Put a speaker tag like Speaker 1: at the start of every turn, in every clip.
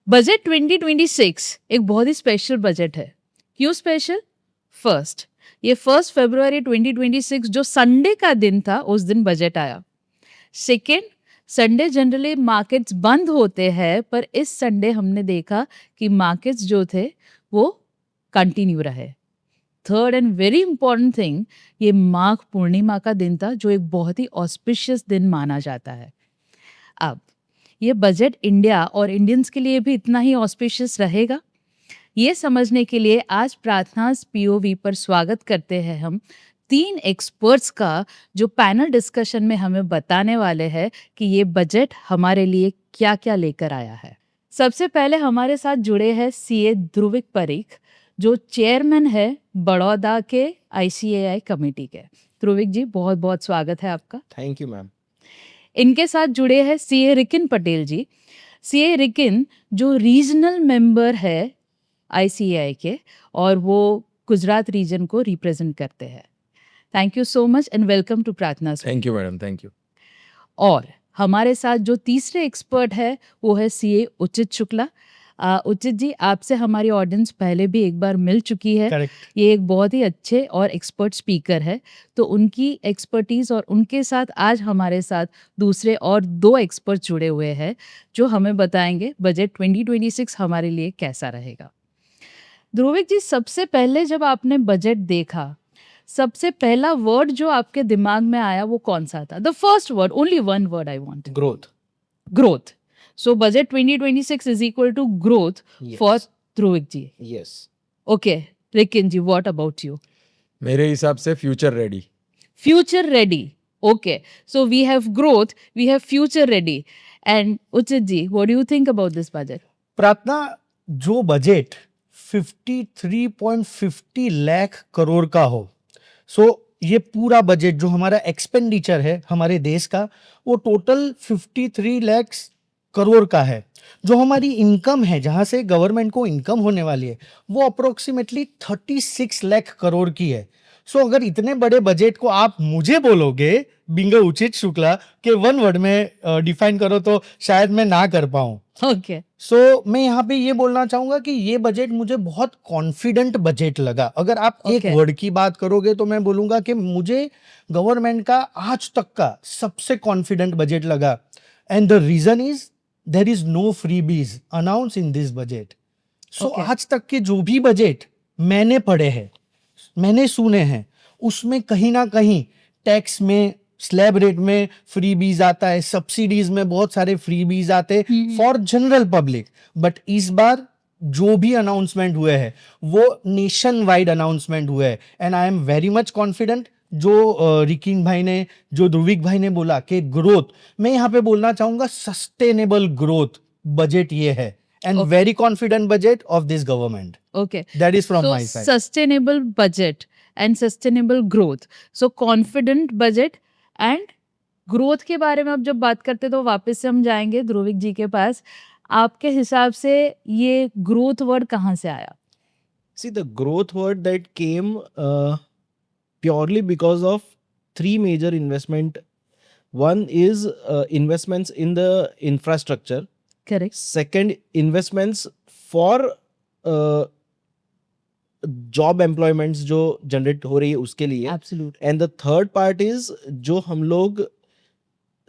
Speaker 1: Budget 2026 एक बहुत ही special budget है। क्यों स्पेशल? ये 1 फरवरी 2026 जो संडे का दिन था, उस दिन बजट आया। सेकेंड, संडे जनरली मार्केट्स बंद होते हैं, पर इस संडे हमने देखा कि मार्केट्स जो थे वो कंटिन्यू रहे। Third and very important thing, ये माघ पूर्णिमा का दिन था, जो एक बहुत ही ऑस्पिशियस दिन माना जाता है। अब ये बजट इंडिया और इंडियंस के लिए भी इतना ही ऑस्पिशियस रहेगा, ये समझने के लिए आज प्रार्थनास पीओवी पर स्वागत करते हैं हम 3 एक्सपर्ट्स का, जो पैनल डिस्कशन में हमें बताने वाले हैं कि ये बजट हमारे लिए क्या क्या लेकर आया है। सबसे पहले हमारे साथ जुड़े हैं सीए ध्रुविक परीख, जो चेयरमैन है बड़ौदा के ICAI कमेटी के। ध्रुविक जी, बहुत बहुत स्वागत है आपका।
Speaker 2: Thank you ma'am.
Speaker 1: इनके साथ जुड़े हैं सीए रिकिन पटेल जी। सीए रिकिन जो रीजनल मेंबर है ICAI के, और वो गुजरात रीजन को रिप्रेजेंट करते हैं। Thank you so much and welcome to Prarthana.
Speaker 2: Thank you madam, thank you.
Speaker 1: और हमारे साथ जो तीसरे एक्सपर्ट है वो है सीए उचित शुक्ला। उचित जी, आपसे हमारी ऑडियंस पहले भी एक बार मिल चुकी है।
Speaker 2: करेक्ट।
Speaker 1: ये एक बहुत ही अच्छे और एक्सपर्ट स्पीकर है, तो उनकी एक्सपर्टीज और उनके साथ आज हमारे साथ दूसरे और 2 एक्सपर्ट जुड़े हुए हैं, जो हमें बताएंगे बजट 2026 हमारे लिए कैसा रहेगा। ध्रुविक जी, सबसे पहले जब आपने बजट देखा, सबसे पहला वर्ड जो आपके दिमाग में आया वो कौन सा था? The first word, only one word I want.
Speaker 2: Growth.
Speaker 1: Growth. So budget 2026 is equal to growth for Dhruvik ji.
Speaker 2: Yes.
Speaker 1: Okay, Rikin ji, what about you?
Speaker 2: मेरे हिसाब से future ready.
Speaker 1: Future ready. Okay, so we have growth, we have future ready. And Uchit ji, what do you think about this budget?
Speaker 3: Prarthana, जो budget 53.50 lakh crore का हो, ये पूरा budget जो हमारा एक्सपेंडिचर है हमारे देश का, वो टोटल 53 लाख करोड़ का है। जो हमारी इनकम है, जहां से गवर्नमेंट को इनकम होने वाली है, वो अप्रोक्सीमेटली 36 लाख करोड़ की है। अगर इतने बड़े बजट को आप मुझे बोलोगे बिंग उचित शुक्ला के 1 वर्ड में डिफाइन करो, तो शायद मैं ना कर पाऊं।
Speaker 1: ओके।
Speaker 3: मैं यहाँ पे ये बोलना चाहूंगा कि ये बजट मुझे बहुत कॉन्फिडेंट बजट लगा। अगर आप एक वर्ड की बात करोगे तो मैं बोलूंगा कि मुझे गवर्नमेंट का आज तक का सबसे कॉन्फिडेंट बजट लगा। And the reason is there is no freebies announce in this budget. आज तक के जो भी बजट मैंने पढ़े हैं, मैंने सुने हैं, उसमें कहीं ना कहीं टैक्स में, स्लैब रेट में फ्रीबीज आता है, सब्सिडीज में बहुत सारे फ्रीबीज आते फॉर जनरल पब्लिक। बट इस बार जो भी अनाउंसमेंट हुए हैं वो नेशन वाइड अनाउंसमेंट हुए हैं। And I am very much confident. जो रिकिन भाई ने, जो ध्रुविक भाई ने बोला कि ग्रोथ, मैं यहाँ पे बोलना चाहूंगा सस्टेनेबल ग्रोथ बजट ये है। And very confident budget of this government.
Speaker 1: Okay,
Speaker 3: that is from my side.
Speaker 1: sustainable budget and sustainable growth. So confident budget and growth के बारे में अब जब बात करते तो वापस से हम जाएंगे ध्रुविक जी के पास। आपके हिसाब से ये ग्रोथ वर्ड कहाँ से आया?
Speaker 2: See, the growth word that came purely because of 3 major investment. One is investments in the infrastructure.
Speaker 1: Correct.
Speaker 2: Second, investments for job employments जो जनरेट हो रही है उसके लिए।
Speaker 1: Absolutely.
Speaker 2: And the third part is जो हम लोग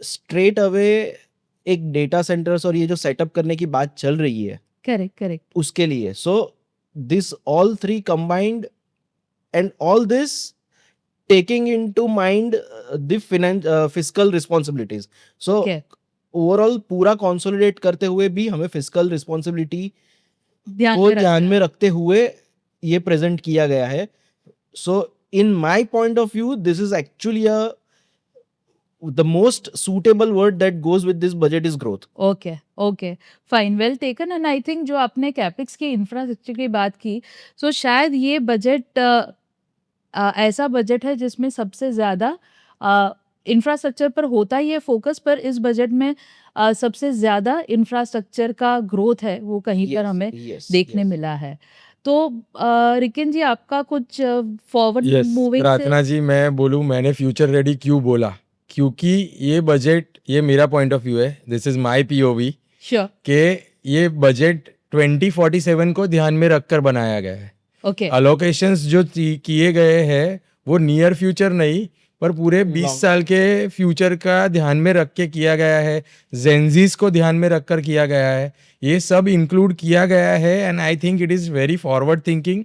Speaker 2: स्ट्रेट अवे एक डेटा सेंटर्स और ये जो सेटअप करने की बात चल रही है,
Speaker 1: करेक्ट,
Speaker 2: उसके लिए। So this all 3 combined and all this taking into mind the fiscal responsibilities. So overall पूरा कंसोलिडेट करते हुए भी हमें फिस्कल रिस्पॉन्सिबिलिटी को ध्यान में रखते हुए ये प्रेजेंट किया गया है। So in my point of view this is actually the most suitable word that goes with this budget is growth.
Speaker 1: Okay, fine, well taken. And I think जो आपने कैपेक्स की इंफ्रास्ट्रक्चर की बात की, so शायद ये बजट ऐसा budget है जिसमें सबसे ज़्यादा इंफ्रास्ट्रक्चर पर होता ही है फोकस, पर इस बजट में सबसे ज़्यादा इंफ्रास्ट्रक्चर का ग्रोथ है वो कहीं पर हमें देखने मिला है। तो रिकिन जी, आपका कुछ फॉरवर्ड मूविंग?
Speaker 4: प्रार्थना जी, मैं बोलूँ, मैंने फ्यूचर रेडी क्यों बोला, क्योंकि ये बजट, ये मेरा पॉइंट ऑफ व्यू है, this is my POV,
Speaker 1: sure,
Speaker 4: कि ये बजट 2047 को ध्यान में रखकर बनाया गया है।
Speaker 1: ओके
Speaker 4: अलोकेशंस जो किए गए हैं वो नियर फ्यूचर नहीं पर पूरे 20 साल के फ्यूचर का ध्यान में रख के किया गया है, जेंजीज को ध्यान में रखकर किया गया है, ये सब इंक्लूड किया गया है and I think it is very forward thinking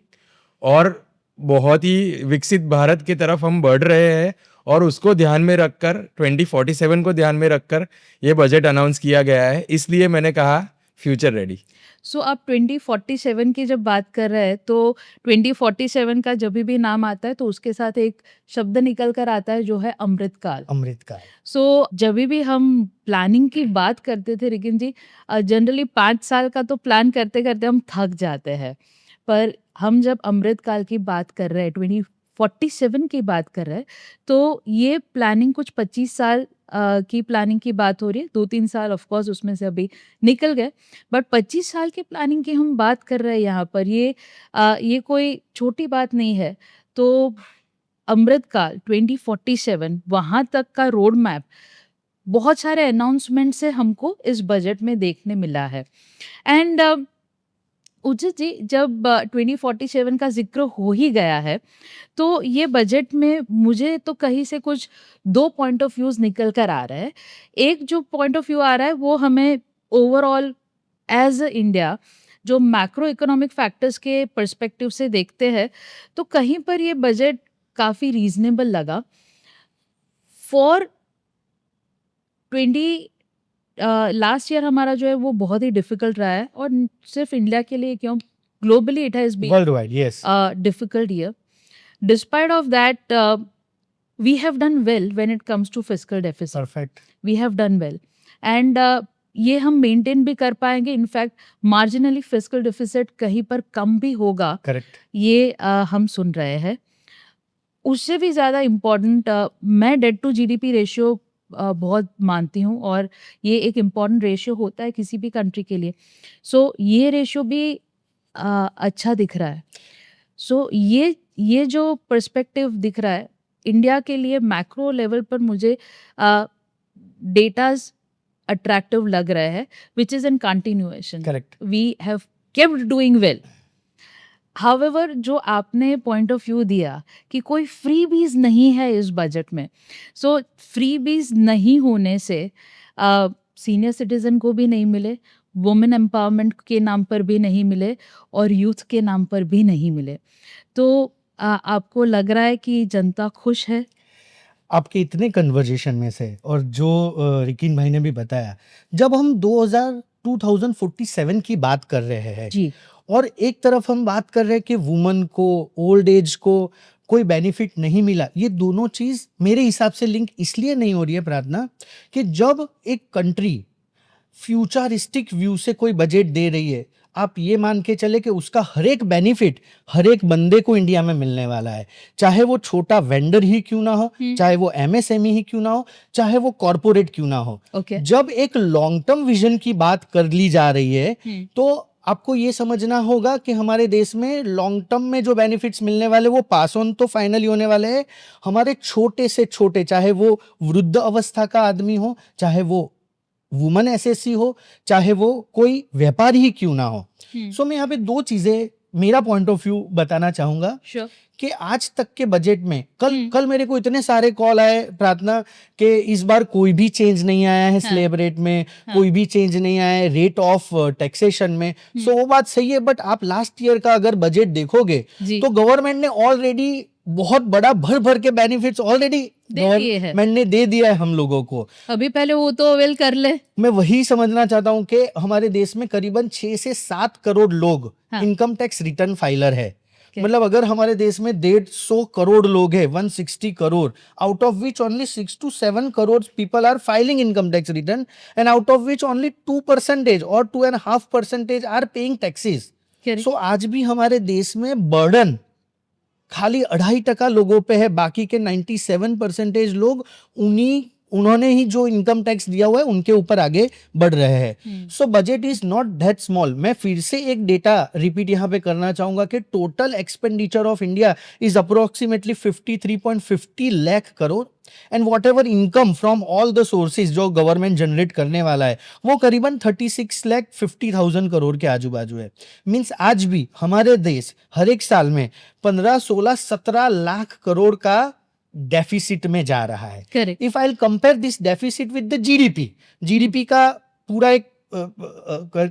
Speaker 4: और बहुत ही विकसित भारत की तरफ हम बढ़ रहे हैं और उसको ध्यान में रखकर 2047 को ध्यान में रखकर ये बजट अनाउंस किया गया है, इसलिए मैंने कहा फ्यूचर रेडी।
Speaker 1: सो आप 2047 की जब बात कर रहे हैं तो 2047 का जब भी नाम आता है तो उसके साथ एक शब्द निकल कर आता है जो है अमृतकाल।
Speaker 3: अमृतकाल।
Speaker 1: सो जब भी हम प्लानिंग की बात करते थे रिकिन जी, जनरली 5 साल का तो प्लान करते करते हम थक जाते हैं, पर हम जब अमृतकाल की बात कर रहे हैं 2047 की बात कर रहे हैं तो ये प्लानिंग कुछ 25 साल की प्लानिंग की बात हो रही है। 2-3 साल ऑफ कोर्स उसमें से अभी निकल गए, बट 25 साल की प्लानिंग की हम बात कर रहे हैं यहाँ पर। ये कोई छोटी बात नहीं है। तो अमृतकाल 2047 वहाँ तक का रोड मैप बहुत सारे अनाउंसमेंट से हमको इस बजट में देखने मिला है। एंड उचित जी, जब 2047 का जिक्र हो ही गया है तो ये बजट में मुझे तो कहीं से कुछ 2 पॉइंट ऑफ व्यूज निकल कर आ रहा है। एक जो पॉइंट ऑफ व्यू आ रहा है वो हमें ओवरऑल एज अ इंडिया जो मैक्रो इकोनॉमिक फैक्टर्स के पर्सपेक्टिव से देखते हैं तो कहीं पर ये बजट काफ़ी रीजनेबल लगा। फॉर 20 लास्ट ईयर हमारा जो है वो बहुत ही डिफिकल्ट रहा है और सिर्फ इंडिया के लिए क्यों, globally it has been
Speaker 3: worldwide, yes.
Speaker 1: difficult year. Despite of that, we have done well when it comes to fiscal deficit.
Speaker 3: Perfect.
Speaker 1: We have done well. And ये हम मेंटेन भी कर पाएंगे। इनफैक्ट मार्जिनली फिस्कल डेफिसिट कहीं पर कम भी होगा,
Speaker 3: correct.
Speaker 1: ये हम सुन रहे हैं। उससे भी ज़्यादा इम्पॉर्टेंट, मैं डेट टू जीडीपी रेशियो बहुत मानती हूँ और ये एक इम्पॉर्टेंट रेशियो होता है किसी भी कंट्री के लिए। सो ये रेशियो भी अच्छा दिख रहा है। सो ये जो पर्सपेक्टिव दिख रहा है इंडिया के लिए मैक्रो लेवल पर, मुझे डेटाज अट्रैक्टिव लग रहा है, which is in continuation.
Speaker 3: Correct.
Speaker 1: We have kept doing well. However, जो आपने पॉइंट ऑफ व्यू दिया कि कोई फ्रीबीज नहीं है इस बजट में, सो फ्रीबीज नहीं होने से सीनियर सिटीजन को भी नहीं मिले, वुमेन एम्पावरमेंट के नाम पर भी नहीं मिले और यूथ के नाम पर भी नहीं मिले, तो आपको लग रहा है कि जनता खुश है?
Speaker 3: आपके इतने कन्वर्जेशन में से और जो रिकिन भाई ने भी बताया, जब हम 2047 की बात कर रहे हैं
Speaker 1: जी,
Speaker 3: और एक तरफ हम बात कर रहे हैं कि वुमन को, ओल्ड एज को कोई बेनिफिट नहीं मिला, ये दोनों चीज मेरे हिसाब से लिंक इसलिए नहीं हो रही है प्रार्थना कि जब एक कंट्री फ्यूचरिस्टिक व्यू से कोई बजट दे रही है, आप ये मान के चले कि उसका हर एक बेनिफिट हर एक बंदे को इंडिया में मिलने वाला है, चाहे वो छोटा वेंडर ही क्यों ना हो, चाहे वो एमएसएमई ही क्यों ना हो, चाहे वो कॉर्पोरेट क्यों ना हो।
Speaker 1: ओके।
Speaker 3: जब एक लॉन्ग टर्म विजन की बात कर ली जा रही है तो आपको ये समझना होगा कि हमारे देश में लॉन्ग टर्म में जो बेनिफिट्स मिलने वाले वो पास ऑन तो फाइनली होने वाले हैं हमारे छोटे से छोटे, चाहे वो वृद्ध अवस्था का आदमी हो, चाहे वो वुमन एसएससी हो, चाहे वो कोई व्यापारी ही क्यों ना हो। सो मैं यहाँ पे दो चीजें, मेरा पॉइंट ऑफ व्यू बताना चाहूंगा
Speaker 1: Sure.
Speaker 3: कि आज तक के बजट में कल मेरे को इतने सारे कॉल आए प्रार्थना कि इस बार कोई भी चेंज नहीं आया है स्लैब रेट में, कोई भी चेंज नहीं आया है रेट ऑफ टैक्सेशन में। सो वो बात सही है, बट आप लास्ट ईयर का अगर बजट देखोगे तो गवर्नमेंट ने ऑलरेडी बहुत बड़ा भर भर के बेनिफिट्स ऑलरेडी गवर्नमेंट ने दे दिया है हम लोगों को।
Speaker 1: अभी पहले वो तो अवेल कर ले।
Speaker 3: मैं वही समझना चाहता हूं कि हमारे देश में करीबन 6 से 7 करोड़ लोग इनकम टैक्स रिटर्न फाइलर है। मतलब अगर हमारे देश में 150 करोड़ लोग हैं, 160 crore, out of which only 6 to 7 crore people are filing income tax return and out of which only 2% और 2.5% आर पेइंग टैक्सेस। सो आज भी हमारे देश में बर्डन खाली 2.5% लोगों पे है, बाकी के 97% लोग उन्हीं उन्होंने ही जो इनकम टैक्स दिया हुआ है उनके ऊपर आगे बढ़ रहे हैं। So budget is not that small. मैं फिर से एक डेटा रिपीट यहाँ पे करना चाहूंगा कि total expenditure of India is approximately 53.50 lakh crore and what ever income from all the sources जो गवर्नमेंट जनरेट करने वाला है वो करीबन 36,50,000 करोड़ के आजू बाजू है। मीन्स आज भी हमारे देश हर एक साल में 15, 16, 17 लाख करोड़ का डेफिसिट में जा रहा है।
Speaker 1: Correct.
Speaker 3: If I compare this deficit with the GDP का पूरा एक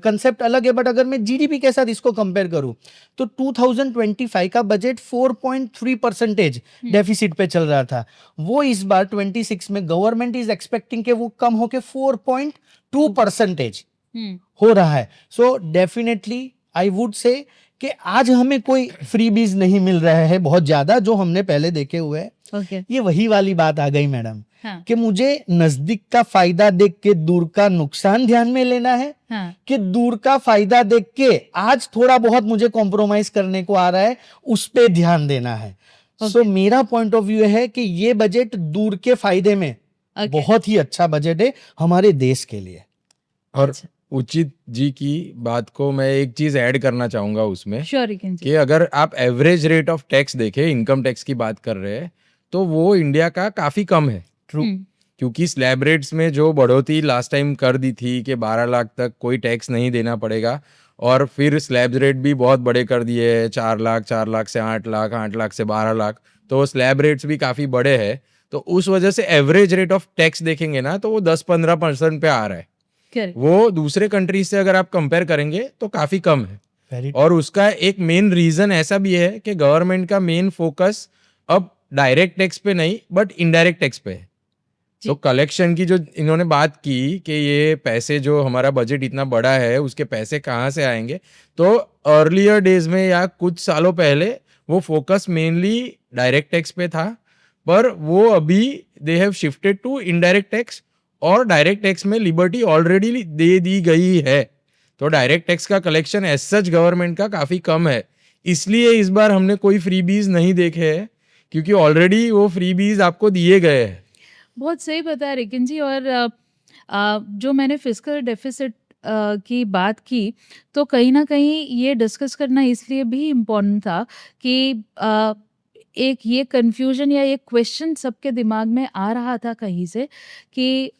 Speaker 3: कंसेप्ट अलग है, बट अगर मैं जीडीपी के साथ इसको कंपेयर करूं तो 2025 का बजट 4.3% डेफिसिट पे चल रहा था। वो इस बार 26 में गवर्नमेंट इज एक्सपेक्टिंग कि वो कम होके 4.2% हो रहा है। So definitely I would say कि आज हमें कोई फ्रीबीज नहीं मिल रहा है बहुत ज्यादा जो हमने पहले देखे हुए हैं।
Speaker 1: ओके।
Speaker 3: ये वही वाली बात आ गई मैडम,
Speaker 1: हाँ।
Speaker 3: कि मुझे नजदीक का फायदा देख के दूर का नुकसान ध्यान में लेना है,
Speaker 1: हाँ।
Speaker 3: कि दूर का फायदा देख के आज थोड़ा बहुत मुझे कॉम्प्रोमाइज करने को आ रहा है उस पे ध्यान देना है। सो मेरा पॉइंट ऑफ व्यू है कि ये बजट दूर के फायदे में बहुत ही अच्छा बजट है हमारे देश के लिए।
Speaker 4: और उचित जी की बात को मैं एक चीज ऐड करना चाहूंगा उसमें,
Speaker 1: श्योर रिकन जी।
Speaker 4: कि अगर आप एवरेज रेट ऑफ टैक्स देखें, इनकम टैक्स की बात कर रहे हैं, तो वो इंडिया का काफी कम है।
Speaker 3: ट्रू।
Speaker 4: क्योंकि स्लैब रेट्स में जो बढ़ोतरी लास्ट टाइम कर दी थी कि 12 लाख तक कोई टैक्स नहीं देना पड़ेगा, और फिर स्लैब रेट भी बहुत बड़े कर दिए हैं, 4 लाख, 4 लाख से 8 लाख, 8 लाख से 12 लाख, तो स्लैब रेट्स भी काफी बड़े हैं। तो उस वजह से एवरेज रेट ऑफ टैक्स देखेंगे ना तो वो 10-15% पे आ रहा है।
Speaker 1: करेक्ट।
Speaker 4: वो दूसरे कंट्रीज से अगर आप कंपेयर करेंगे तो काफी कम है। और उसका एक मेन रीजन ऐसा भी है कि गवर्नमेंट का मेन फोकस अब डायरेक्ट टैक्स पे नहीं बट इनडायरेक्ट टैक्स पे है। तो कलेक्शन की जो इन्होंने बात की कि ये पैसे जो हमारा बजट इतना बड़ा है उसके पैसे कहाँ से आएंगे, तो अर्लियर डेज में या कुछ सालों पहले वो फोकस मेनली डायरेक्ट टैक्स पे था, पर वो अभी they have shifted to indirect tax, और डायरेक्ट टैक्स में लिबर्टी ऑलरेडी दे दी गई है। तो डायरेक्ट टैक्स का कलेक्शन एज सच गवर्नमेंट का काफी कम है, इसलिए इस बार हमने कोई फ्रीबीज नहीं देखे हैं, क्योंकि ऑलरेडी वो फ्रीबीज आपको दिए गए हैं।
Speaker 1: बहुत सही बताया रिकन जी। और जो मैंने फिस्कल डेफिसिट की बात की, तो कहीं ना कहीं ये डिस्कस करना इसलिए भी इम्पोर्टेंट था कि एक ये कन्फ्यूजन या एक क्वेश्चन सबके दिमाग में आ रहा था कहीं से कि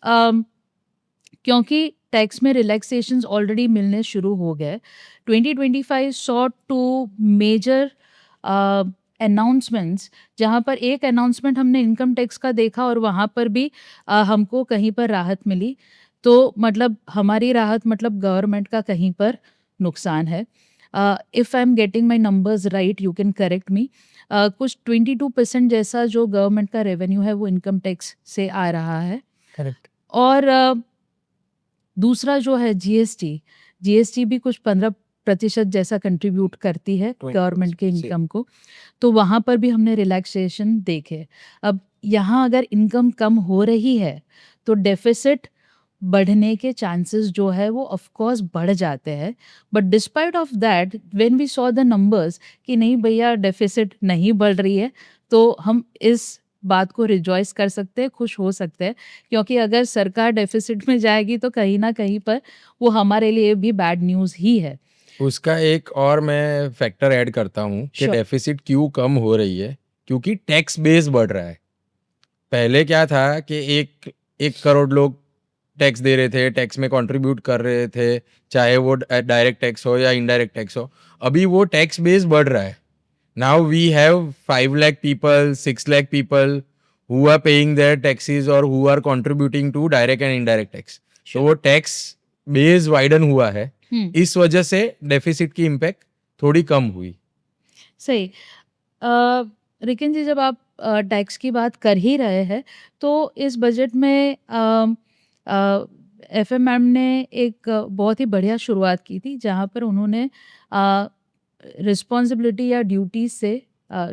Speaker 1: क्योंकि टैक्स में रिलैक्सेशंस ऑलरेडी मिलने शुरू हो गए। 2025 सॉ टू मेजर अनाउंसमेंट्स, जहाँ पर एक अनाउंसमेंट हमने इनकम टैक्स का देखा और वहाँ पर भी हमको कहीं पर राहत मिली। तो मतलब हमारी राहत मतलब गवर्नमेंट का कहीं पर नुकसान है। If I am getting my numbers right, you can correct मी। कुछ 22% जैसा जो गवर्नमेंट का रेवेन्यू है वो इनकम टैक्स से आ रहा है।
Speaker 3: करेक्ट।
Speaker 1: और दूसरा जो है जीएसटी भी कुछ 15% जैसा कंट्रीब्यूट करती है
Speaker 2: 20%
Speaker 1: गवर्नमेंट के
Speaker 2: से।
Speaker 1: इनकम को। तो वहाँ पर भी हमने रिलैक्सेशन देखे। अब यहाँ अगर इनकम कम हो रही है तो डेफिसिट बढ़ने के चांसेस जो है वो ऑफ कोर्स बढ़ जाते हैं। But despite of that when we saw the numbers कि नहीं भैया डेफिसिट नहीं बढ़ रही है, तो हम इस बात को रिजॉइस कर सकते हैं, खुश हो सकते हैं, क्योंकि अगर सरकार डेफिसिट में जाएगी तो कहीं ना कहीं पर वो हमारे लिए भी बैड न्यूज़ ही है।
Speaker 4: उसका एक और मैं फैक्टर ऐड करता हूँ कि
Speaker 1: Sure.
Speaker 4: डेफिसिट क्यों कम हो रही है, क्योंकि टैक्स बेस बढ़ रहा है। पहले क्या था कि 1 करोड़ लोग टैक्स दे रहे थे, टैक्स में कंट्रीब्यूट कर रहे थे, चाहे वो डायरेक्ट टैक्स हो या इनडायरेक्ट टैक्स हो। अभी वो टैक्स बेस बढ़ रहा है। Now we have 5 lakh people, 6 lakh people who are paying their taxes और who are contributing to direct and indirect tax. तो वो टैक्स बेस वाइडन हुआ है, इस वजह से डेफिसिट की इम्पैक्ट थोड़ी कम हुई।
Speaker 1: सही। रिकन जी, जब आप टैक्स की बात कर ही रहे हैं तो इस बजट में एफएम मैम ने एक बहुत ही बढ़िया शुरुआत की थी, जहाँ पर उन्होंने रिस्पॉन्सिबिलिटी या ड्यूटीज से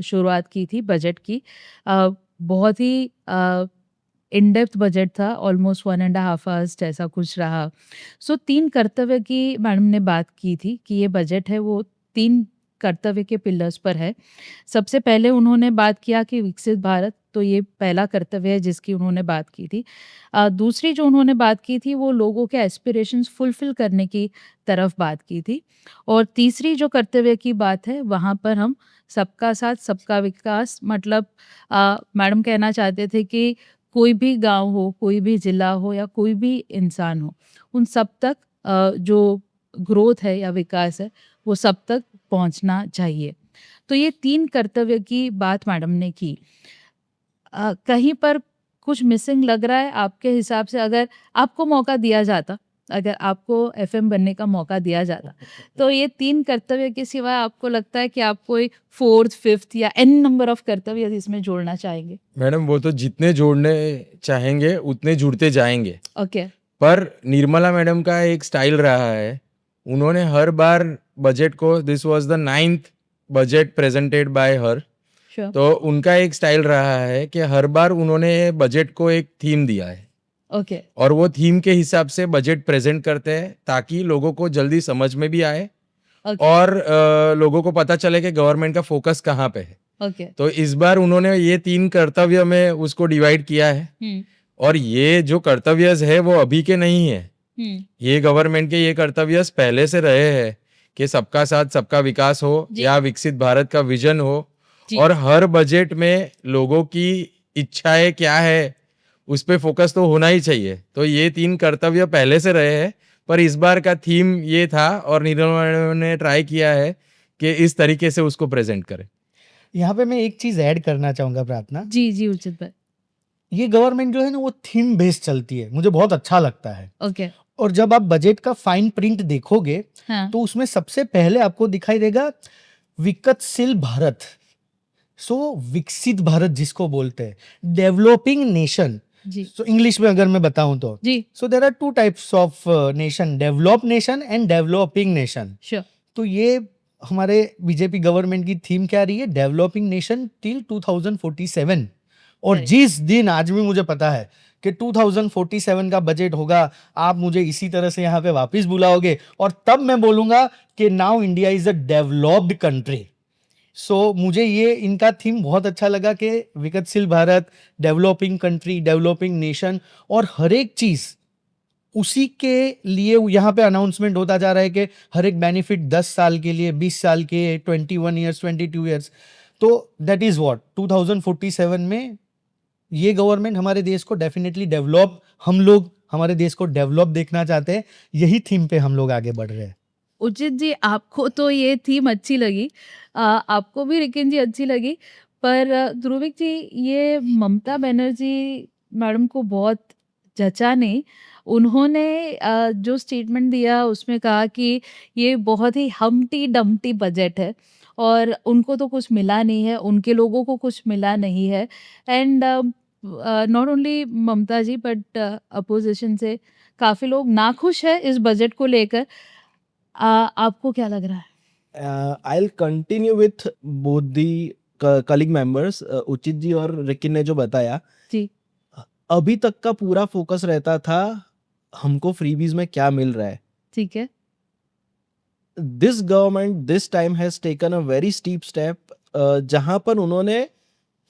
Speaker 1: शुरुआत की थी बजट की। बहुत ही इन डेप्थ बजट था, ऑलमोस्ट 1.5 आवर्स जैसा कुछ रहा। सो 3 कर्तव्य की मैडम ने बात की थी कि ये बजट है वो 3 कर्तव्य के पिलर्स पर है। सबसे पहले उन्होंने बात किया कि विकसित भारत, तो ये पहला कर्तव्य है जिसकी उन्होंने बात की थी। दूसरी जो उन्होंने बात की थी वो लोगों के एस्पिरेशंस फुलफिल करने की तरफ बात की थी। और तीसरी जो कर्तव्य की बात है वहाँ पर हम सबका साथ सबका विकास, मतलब मैडम कहना चाहते थे कि कोई भी गांव हो, कोई भी ज़िला हो या कोई भी इंसान हो, उन सब तक जो ग्रोथ है या विकास है वो सब तक पहुंचना चाहिए। तो ये 3 कर्तव्य की बात मैडम ने की। कहीं पर कुछ मिसिंग लग रहा है आपके हिसाब से? अगर आपको मौका दिया जाता, अगर आपको एफएम बनने का मौका दिया जाता, तो ये 3 कर्तव्य के सिवाय आपको लगता है कि आप कोई 4th, 5th या n नंबर ऑफ कर्तव्य इसमें जोड़ना चाहेंगे?
Speaker 4: मैडम वो तो जितने जोड़ने चाहेंगे उतने जुड़ते जाएंगे,
Speaker 1: ओके।
Speaker 4: पर निर्मला मैडम का एक स्टाइल रहा है, उन्होंने हर बार बजट को, this was the 9th budget presented by her,
Speaker 1: sure.
Speaker 4: तो उनका एक स्टाइल रहा है कि हर बार उन्होंने बजट को एक थीम दिया है
Speaker 1: ओके।
Speaker 4: और वो थीम के हिसाब से बजट प्रेजेंट करते हैं ताकि लोगों को जल्दी समझ में भी आए
Speaker 1: ओके।
Speaker 4: और लोगों को पता चले कि गवर्नमेंट का फोकस कहाँ पे है।
Speaker 1: ओके।
Speaker 4: तो इस बार उन्होंने ये 3 कर्तव्य में उसको डिवाइड किया है और ये जो कर्तव्य है वो अभी के नहीं है, ये गवर्नमेंट के ये कर्तव्य पहले से रहे हैं कि सबका साथ सबका विकास हो या विकसित भारत का विजन हो, और हर बजट में लोगों की इच्छाएं क्या है उस पे फोकस तो होना ही चाहिए। तो ये 3 कर्तव्य पहले से रहे हैं, पर इस बार का थीम ये था और निर्मला मैडम ने ट्राई किया है कि इस तरीके से उसको प्रेजेंट करें।
Speaker 3: यहाँ पे मैं एक चीज ऐड करना चाहूंगा प्रार्थना।
Speaker 1: जी जी उचित भाई।
Speaker 3: ये गवर्नमेंट जो है ना वो थीम बेस्ड चलती है, मुझे बहुत अच्छा लगता है।
Speaker 1: ओके।
Speaker 3: और जब आप बजट का फाइन प्रिंट देखोगे
Speaker 1: हाँ।
Speaker 3: तो उसमें सबसे पहले आपको दिखाई देगा विकतशील भारत। सो विकसित भारत जिसको बोलते हैं, डेवलपिंग नेशन।
Speaker 1: जी।
Speaker 3: सो इंग्लिश में अगर मैं बताऊं तो
Speaker 1: जी।
Speaker 3: So there are 2 types of nation, develop nation and developing nation.
Speaker 1: Sure.
Speaker 3: तो ये हमारे बीजेपी गवर्नमेंट की थीम क्या रही है, डेवलपिंग नेशन टिल 2047। और
Speaker 1: Correct.
Speaker 3: जिस दिन, आज भी मुझे पता है कि 2047 का बजट होगा, आप मुझे इसी तरह से यहाँ पे वापस बुलाओगे और तब मैं बोलूंगा कि now India is a developed country. So मुझे ये इनका थीम बहुत अच्छा लगा कि विकतशील Bharat, developing country, developing nation, और हर एक चीज उसी के लिए यहाँ पे अनाउंसमेंट होता जा रहा है कि हर एक बेनिफिट 10 साल के लिए, 20 साल के, 21 ईयर्स, 22 ईयर्स। तो दैट इज व्हाट 2047 में ये गवर्नमेंट हमारे देश को डेफिनेटली डेवलप, हम लोग हमारे देश को डेवलप देखना चाहते हैं, यही थीम पे हम लोग आगे बढ़ रहे हैं।
Speaker 1: उचित जी, आपको तो ये थीम अच्छी लगी, आपको भी रिकिन जी अच्छी लगी, पर ध्रुविक जी, ये ममता बनर्जी मैडम को बहुत जचा नहीं। उन्होंने जो स्टेटमेंट दिया उसमें कहा कि ये बहुत ही हमटी डमटी बजट है और उनको तो कुछ मिला नहीं है, उनके लोगों को कुछ मिला नहीं है। And not only Mamata ji but opposition से काफ़ी लोग नाखुश है इस बजट को लेकर। आपको क्या लग रहा है?
Speaker 2: I'll continue with both the colleague members, उचित जी और रिकिन ने जो बताया।
Speaker 1: जी।
Speaker 2: अभी तक का पूरा फोकस रहता था हमको फ्रीबीज में क्या मिल रहा है।
Speaker 1: ठीक है।
Speaker 2: This government this time has taken a very steep step, जहां पर उन्होंने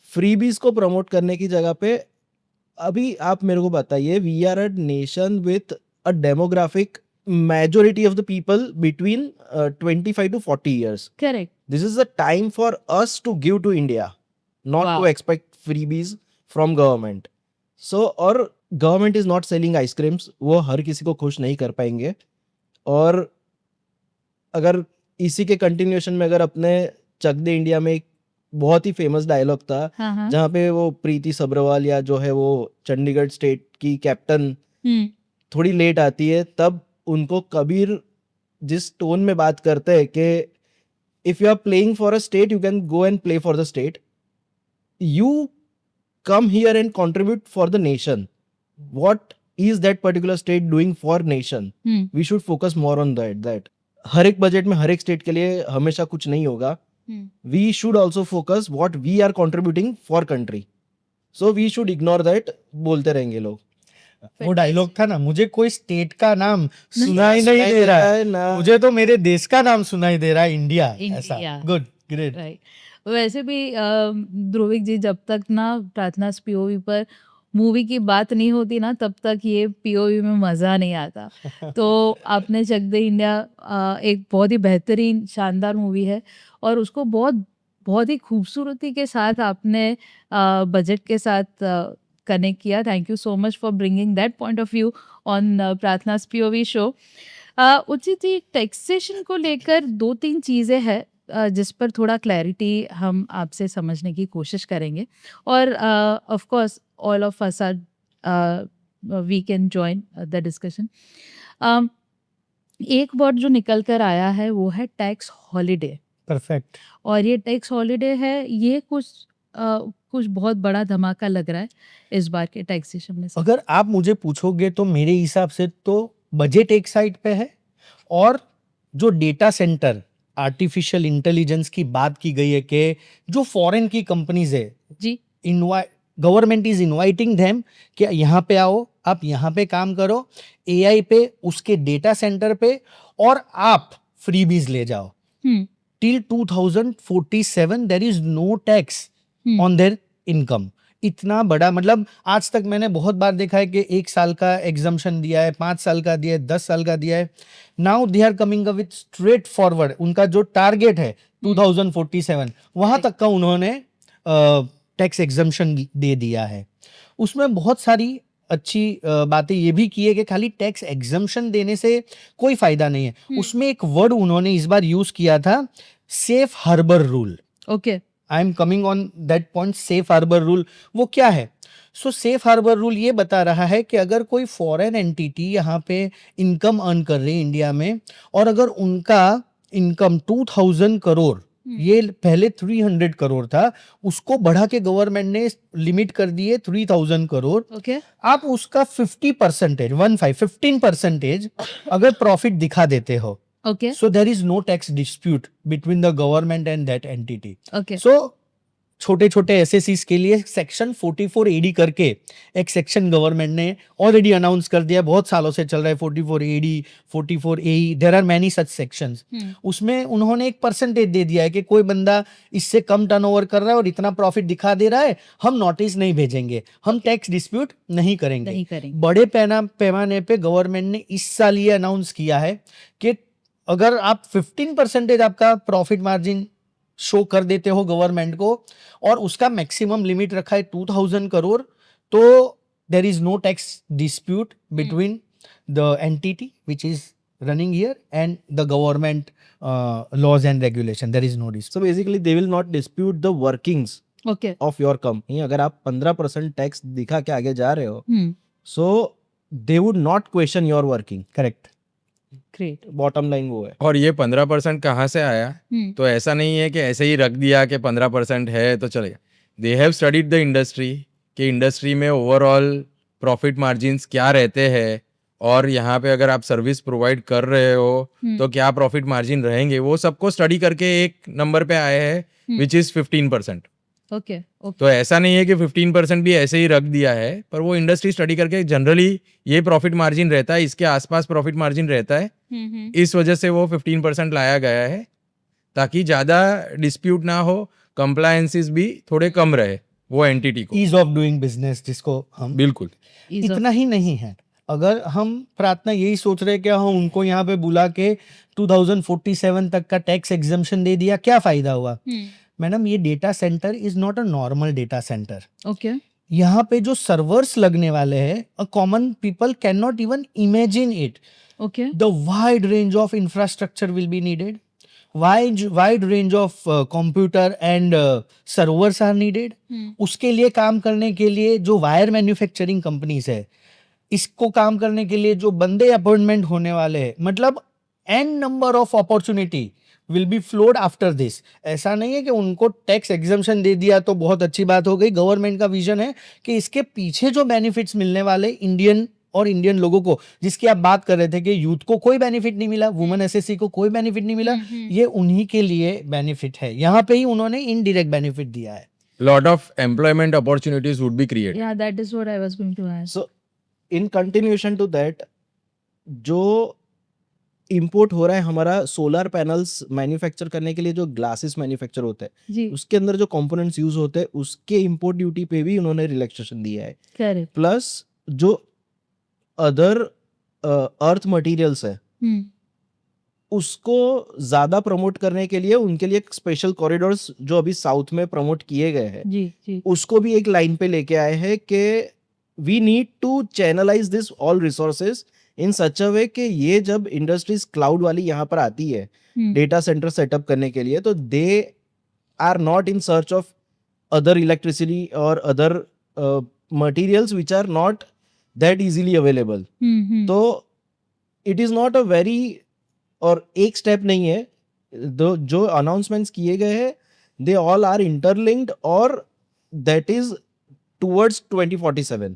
Speaker 2: फ्रीबीज को प्रमोट करने की जगह पे, अभी आप मेरे को बताइए, we are a nation with a demographic majority of the people between 25 to 40 years.
Speaker 1: करेक्ट।
Speaker 2: This is the time for us to give to India, not
Speaker 1: Wow.
Speaker 2: to expect freebies from government. So, और government is not selling ice creams, वो हर किसी को खुश नहीं कर पाएंगे। और अगर इसी के कंटिन्यूएशन में, अगर अपने चक दे इंडिया में एक बहुत ही फेमस डायलॉग था,
Speaker 1: हाँ हाँ।
Speaker 2: जहाँ पे वो प्रीति सब्रवाल या जो है वो चंडीगढ़ स्टेट की कैप्टन थोड़ी लेट आती है, तब उनको कबीर जिस टोन में बात करते हैं कि if you are playing for a state, you can go and play for the state, you come here and contribute for the nation. What is that particular state doing for nation? We should focus more on that. हर एक budget में हर एक state के लिए हमेशा कुछ नहीं होगा। We should also focus what we are contributing for country. So we should ignore that, बोलते रहेंगे लोग।
Speaker 3: वो डायलॉग था ना, मुझे कोई स्टेट का नाम सुनाई नहीं
Speaker 2: सुनाई
Speaker 3: दे रहा है,
Speaker 2: ना।
Speaker 3: मुझे तो मेरे देश का नाम सुनाई दे रहा है, इंडिया। ऐसा
Speaker 1: इंडिया।
Speaker 3: Good, great.
Speaker 1: राइट। वैसे भी ध्रुविक जी, जब तक ना प्रार्थना पीओवी पर मूवी की बात नहीं होती ना, तब तक ये पीओवी में मज़ा नहीं आता। तो आपने चक दे इंडिया एक बहुत ही बेहतरीन शानदार मूवी है, और उसको बहुत बहुत ही खूबसूरती के साथ आपने बजट के साथ कनेक्ट किया। Thank you so much for bringing that point of view on Prarthana's POV show. Uchit ही टैक्सेशन को लेकर 2-3 चीज़ें हैं जिस पर थोड़ा क्लैरिटी हम आपसे समझने की कोशिश करेंगे, और of course all of us are we can join the discussion. एक वर्ड जो निकल कर आया है वो है टैक्स हॉलिडे,
Speaker 3: परफेक्ट।
Speaker 1: और ये टैक्स हॉलिडे है, ये कुछ बहुत बड़ा धमाका लग रहा है इस बार के टैक्सेशन में से।
Speaker 3: अगर आप मुझे पूछोगे तो मेरे हिसाब से तो बजट एक साइड पे है, और जो डेटा सेंटर आर्टिफिशियल इंटेलिजेंस की बात की गई है कि जो फॉरेन की कंपनीज है,
Speaker 1: जी।
Speaker 3: गवर्नमेंट इज इनवाइटिंग देम कि यहाँ पे आओ, आप यहाँ पे काम करो, एआई पे, उसके डेटा सेंटर पे, और आप फ्रीबीज ले जाओ। Till 2047 there is no tax on their income. इतना बड़ा, मतलब आज तक मैंने बहुत बार देखा है कि 1 साल का एग्जम्पशन दिया है, 5 साल का दिया है, 10 साल का दिया है। Now they are coming up with straightforward, उनका जो टारगेट है 2047, वहां तक का उन्होंने टैक्स एग्जम्पशन दे दिया है। उसमें बहुत सारी अच्छी बातें ये भी की है कि खाली टैक्स एग्जम्पशन देने से कोई फायदा नहीं है। उसमें एक वर्ड उन्होंने इस बार यूज किया था, safe harbour rule.
Speaker 1: Okay.
Speaker 3: I am coming on that point, safe harbour rule वो क्या है? सो सेफ हार्बर रूल ये बता रहा है कि अगर कोई फॉरेन एंटिटी यहाँ पे इनकम अर्न कर रही है इंडिया में, और अगर उनका इनकम 2000 करोड़, ये पहले 300 करोड़ था, उसको बढ़ा के गवर्नमेंट ने लिमिट कर दिए 3000 करोड़।
Speaker 1: ओके।
Speaker 3: आप उसका 50%, 15% अगर प्रॉफिट दिखा देते हो,
Speaker 1: okay.
Speaker 3: so there is no tax dispute between the government and that entity.
Speaker 1: Okay.
Speaker 3: So छोटे छोटे एसएससीज के लिए सेक्शन 44 एडी करके एक सेक्शन गवर्नमेंट ने ऑलरेडी अनाउंस कर दिया, बहुत सालों से चल रहा है 44 AD, 44 AE, there are many such sections. उसमें उन्होंने एक परसेंटेज दे दिया है कि कोई बंदा इससे कम टर्नओवर कर रहा है और इतना प्रॉफिट दिखा दे रहा है, हम नोटिस नहीं भेजेंगे, हम टैक्स डिस्प्यूट नहीं करेंगे।
Speaker 1: नहीं करेंगे।
Speaker 3: बड़े पैमाने पे गवर्नमेंट ने इस साल ये अनाउंस किया है कि अगर आप 15% आपका प्रॉफिट मार्जिन शो कर देते हो गवर्नमेंट को, और उसका मैक्सिमम लिमिट रखा है 2000 करोड़, तो there is no tax dispute between the entity which is running here and the government laws and regulation, there is no dispute.
Speaker 2: So basically they will not dispute the workings
Speaker 1: okay.
Speaker 2: of your company. अगर आप 15% tax दिखा के आगे जा रहे हो,
Speaker 1: हम्म।
Speaker 2: so they would not question your working.
Speaker 3: Correct.
Speaker 1: Great.
Speaker 2: Bottom line वो है।
Speaker 4: और ये 15% कहाँ से आया? तो ऐसा नहीं है कि ऐसे ही रख दिया कि 15% है तो चलेगा। They have studied the industry, कि इंडस्ट्री में ओवरऑल प्रॉफिट मार्जिन्स क्या रहते हैं, और यहाँ पे अगर आप सर्विस प्रोवाइड कर रहे हो तो क्या प्रॉफिट मार्जिन रहेंगे, वो सबको स्टडी करके एक नंबर पे आए हैं विच इज 15%।
Speaker 1: ओके। ओके।
Speaker 4: तो ऐसा नहीं है कि 15% भी ऐसे ही रख दिया है, पर वो इंडस्ट्री स्टडी करके जनरली ये प्रॉफिट मार्जिन रहता है, इसके आसपास प्रॉफिट मार्जिन रहता है, इस वजह से वो 15% लाया गया है, ताकि ज्यादा डिस्प्यूट ना हो, कंप्लायंसेस भी थोड़े कम रहे वो एंटिटी को।
Speaker 3: ईज ऑफ डूइंग बिजनेस जिसको हम,
Speaker 4: बिल्कुल।
Speaker 3: इतना ही नहीं है। अगर हम प्रार्थना यही सोच रहे कि हम उनको यहाँ पे बुला के 2047 तक का टैक्स एग्जम्पशन दे दिया, क्या फायदा हुआ? मैडम, ये data centre is not a normal data centre.
Speaker 1: Okay.
Speaker 3: यहाँ पे जो सर्वर्स लगने वाले हैं, a common people can not even imagine it.
Speaker 1: Okay.
Speaker 3: The wide range of infrastructure will be needed, wide range of computer and servers are needed. उसके लिए काम करने के लिए जो वायर मैन्युफैक्चरिंग कंपनीज है, इसको काम करने के लिए जो बंदे अपॉइंटमेंट होने वाले हैं, मतलब an number of opportunity will be flowed after this. ऐसा नहीं है कि उनको टैक्स एग्जम्पशन दे दिया तो बहुत अच्छी बात हो गई। गवर्नमेंट का विजन है कि इसके पीछे जो बेनिफिट्स मिलने वाले इंडियन लोगों को, जिसकी आप बात कर रहे थे कि यूथ को कोई बेनिफिट नहीं मिला, वुमेन एसएससी को कोई बेनिफिट नहीं मिला, ये उन्हीं के लिए बेनिफिट है। यहाँ पे ही उन्होंने इनडायरेक्ट बेनिफिट दिया है।
Speaker 4: Lot of employment opportunities would be create.
Speaker 1: Yeah, that is what I was going to ask.
Speaker 2: So in continuation to that, जो इंपोर्ट हो रहा है हमारा सोलर पैनल्स मैन्युफैक्चर करने के लिए, जो ग्लासेस मैन्युफैक्चर होते हैं
Speaker 1: जी
Speaker 2: उसके अंदर जो कंपोनेंट्स यूज होते हैं उसके इंपोर्ट ड्यूटी पे भी उन्होंने रिलैक्सेशन दिया है।
Speaker 1: करेक्ट
Speaker 2: प्लस जो अदर अर्थ मटेरियल्स है उसको ज्यादा प्रमोट करने के लिए उनके लिए स्पेशल कॉरिडोर्स जो अभी साउथ में प्रमोट किए गए हैं
Speaker 1: जी जी
Speaker 2: उसको भी एक लाइन पे लेके आए हैं कि we need to channelize this all resources in such a way कि ये जब इंडस्ट्रीज क्लाउड वाली यहाँ पर आती है डेटा सेंटर सेटअप करने के लिए, तो they are not in search of other electricity और other materials which are not that easily available. तो it is not a very, और एक स्टेप नहीं है, जो अनाउंसमेंट्स किए गए हैं दे ऑल आर इंटरलिंक्ड और दैट इज टुवर्ड्स 2047।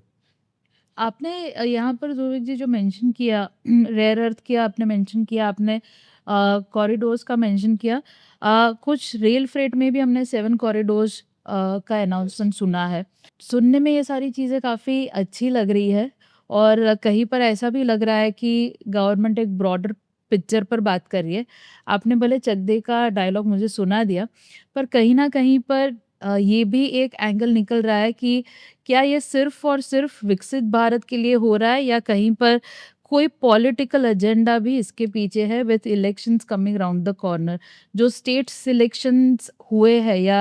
Speaker 1: आपने यहाँ पर ध्रुविक जी जो मेंशन किया रेयर अर्थ किया, आपने मेंशन किया, आपने कॉरिडोर्स का मेंशन किया, कुछ रेल फ्रेट में भी हमने 7 कॉरिडोर्स का अनाउंसमेंट सुना है। सुनने में ये सारी चीज़ें काफ़ी अच्छी लग रही है और कहीं पर ऐसा भी लग रहा है कि गवर्नमेंट एक ब्रॉडर पिक्चर पर बात कर रही है। आपने भले चक दे का डायलॉग मुझे सुना दिया, पर कहीं ना कहीं पर ये भी एक एंगल निकल रहा है कि क्या ये सिर्फ और सिर्फ विकसित भारत के लिए हो रहा है या कहीं पर कोई पॉलिटिकल एजेंडा भी इसके पीछे है, with elections coming round the corner. जो स्टेट सिलेक्शंस हुए हैं या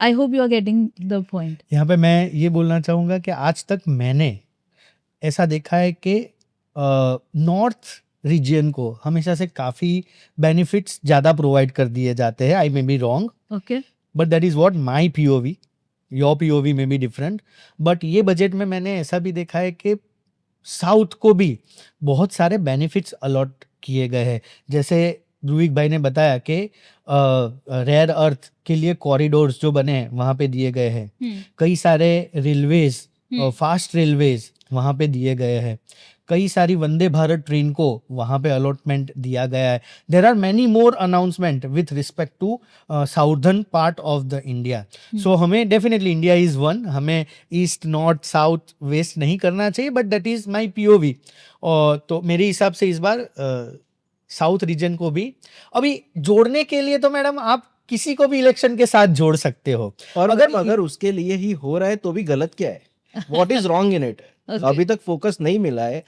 Speaker 1: I hope you are getting the point.
Speaker 3: यहाँ पे मैं ये बोलना चाहूँगा कि आज तक मैंने ऐसा देखा है कि नॉर्थ रीजन को हमेशा से काफ़ी बेनिफिट्स ज़्यादा प्रोवाइड कर दिए जाते हैं। I may be wrong,
Speaker 1: okay
Speaker 3: but that is what my POV, your POV may be different. But ये बजट में मैंने ऐसा भी देखा है कि साउथ को भी बहुत सारे बेनिफिट्स अलॉट किए गए हैं। जैसे ध्रुविक भाई ने बताया कि रेयर अर्थ के लिए कॉरिडोर्स जो बने हैं वहाँ पे दिए गए हैं, कई सारे रेलवेज, फास्ट रेलवेज वहाँ पे दिए गए हैं, कई सारी वंदे भारत ट्रेन को वहाँ पे अलॉटमेंट दिया गया है। There are many more announcement with respect to southern part of the India. So हमें डेफिनेटली इंडिया इज़ वन, हमें ईस्ट नॉर्थ साउथ वेस्ट नहीं करना चाहिए, but that is my POV. और तो मेरे हिसाब से इस बार साउथ रीजन को भी अभी जोड़ने के लिए तो मैडम आप किसी को भी इलेक्शन के साथ जोड़ सकते हो।
Speaker 2: और अगर उसके लिए ही हो रहा है तो भी गलत क्या है? What is wrong in it? अभी तक फोकस नहीं मिला है,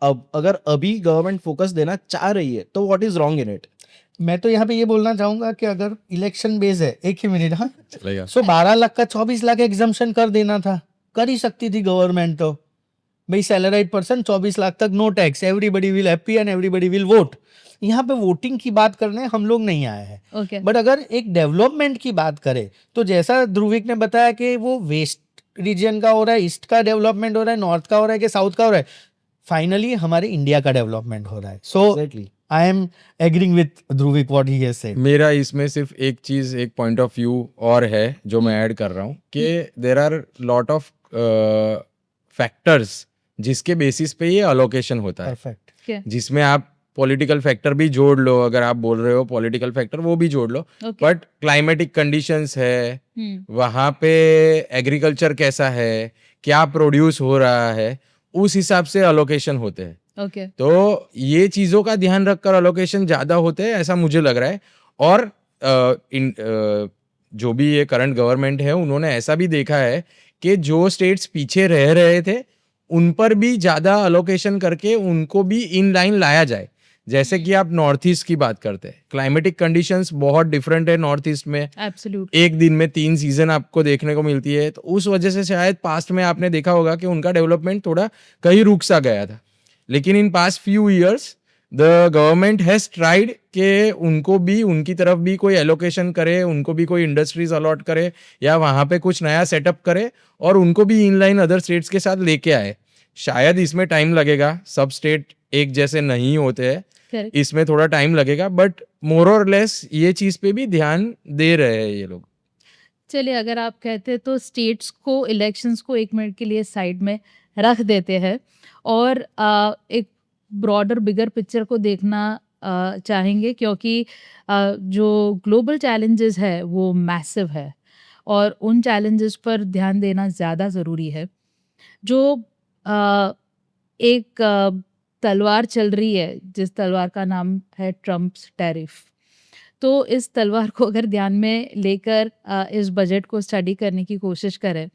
Speaker 2: अब अगर अभी गवर्नमेंट फोकस देना चाह रही है तो what is wrong in it?
Speaker 3: मैं तो यहाँ पे ये बोलना चाहूंगा कि अगर इलेक्शन बेस है, एक ही मिनट, हाँ,
Speaker 4: चलेगा।
Speaker 3: सो 12 लाख का 24 लाख एग्जम्पशन कर देना था, कर ही सकती थी गवर्नमेंट। तो भाई सैलराइड पर्सन 24 लाख तक no tax, everybody will happy and everybody will vote. यहाँ पे वोटिंग की बात करने हम लोग नहीं आए हैं।
Speaker 1: ओके
Speaker 3: बट अगर एक डेवलपमेंट की बात करें तो जैसा ध्रुविक ने बताया कि वो वेस्ट रीजन का हो रहा है, ईस्ट का डेवलपमेंट हो रहा है, नॉर्थ का हो रहा है कि साउथ का हो रहा है, फाइनली हमारे इंडिया का डेवलपमेंट हो रहा है। So
Speaker 2: exactly
Speaker 3: I am agreeing with ध्रुविक what he has said.
Speaker 4: मेरा इसमें सिर्फ एक चीज, एक पॉइंट ऑफ व्यू और है जो मैं ऐड कर रहा हूँ कि there are lot of factors जिसके बेसिस पे ये अलोकेशन होता है,
Speaker 3: परफेक्ट।
Speaker 4: जिसमें आप पॉलिटिकल फैक्टर भी जोड़ लो, अगर आप बोल रहे हो पॉलिटिकल फैक्टर वो भी जोड़ लो,
Speaker 1: ओके
Speaker 4: बट क्लाइमेटिक कंडीशंस है, वहाँ पे एग्रीकल्चर कैसा है, क्या प्रोड्यूस हो रहा है, उस हिसाब से अलोकेशन होते हैं।
Speaker 1: ओके
Speaker 4: तो ये चीज़ों का ध्यान रखकर अलोकेशन ज़्यादा होते हैं ऐसा मुझे लग रहा है। और जो भी ये करंट गवर्नमेंट है उन्होंने ऐसा भी देखा है कि जो स्टेट्स पीछे रह रहे थे उन पर भी ज़्यादा अलोकेशन करके उनको भी इन लाइन लाया जाए। जैसे कि आप नॉर्थ ईस्ट की बात करते हैं, क्लाइमेटिक कंडीशंस बहुत डिफरेंट है नॉर्थ ईस्ट में।
Speaker 1: एब्सोल्युटली
Speaker 4: एक दिन में 3 सीजन आपको देखने को मिलती है, तो उस वजह से शायद पास्ट में आपने देखा होगा कि उनका डेवलपमेंट थोड़ा कहीं रुक सा गया था। लेकिन in past few years the government has tried कि उनको भी, उनकी तरफ भी कोई एलोकेशन करे, उनको भी कोई इंडस्ट्रीज अलॉट करे या वहाँ पे कुछ नया सेटअप करे और उनको भी इन लाइन अदर स्टेट्स के साथ लेके आए। शायद इसमें टाइम लगेगा, सब स्टेट एक जैसे नहीं होते हैं,
Speaker 1: करेक्ट
Speaker 4: इसमें थोड़ा टाइम लगेगा, बट मोर और लेस ये चीज़ पे भी ध्यान दे रहे हैं ये लोग।
Speaker 1: चलिए, अगर आप कहते हैं तो स्टेट्स को, इलेक्शंस को 1 मिनट के लिए साइड में रख देते हैं और एक ब्रॉडर बिगर पिक्चर को देखना चाहेंगे, क्योंकि जो ग्लोबल चैलेंजेस है वो मैसिव है और उन चैलेंजेस पर ध्यान देना ज़्यादा ज़रूरी है। जो एक तलवार चल रही है, जिस तलवार का नाम है ट्रम्प्स टैरिफ। तो इस तलवार को अगर ध्यान में लेकर इस बजट को स्टडी करने की कोशिश करें,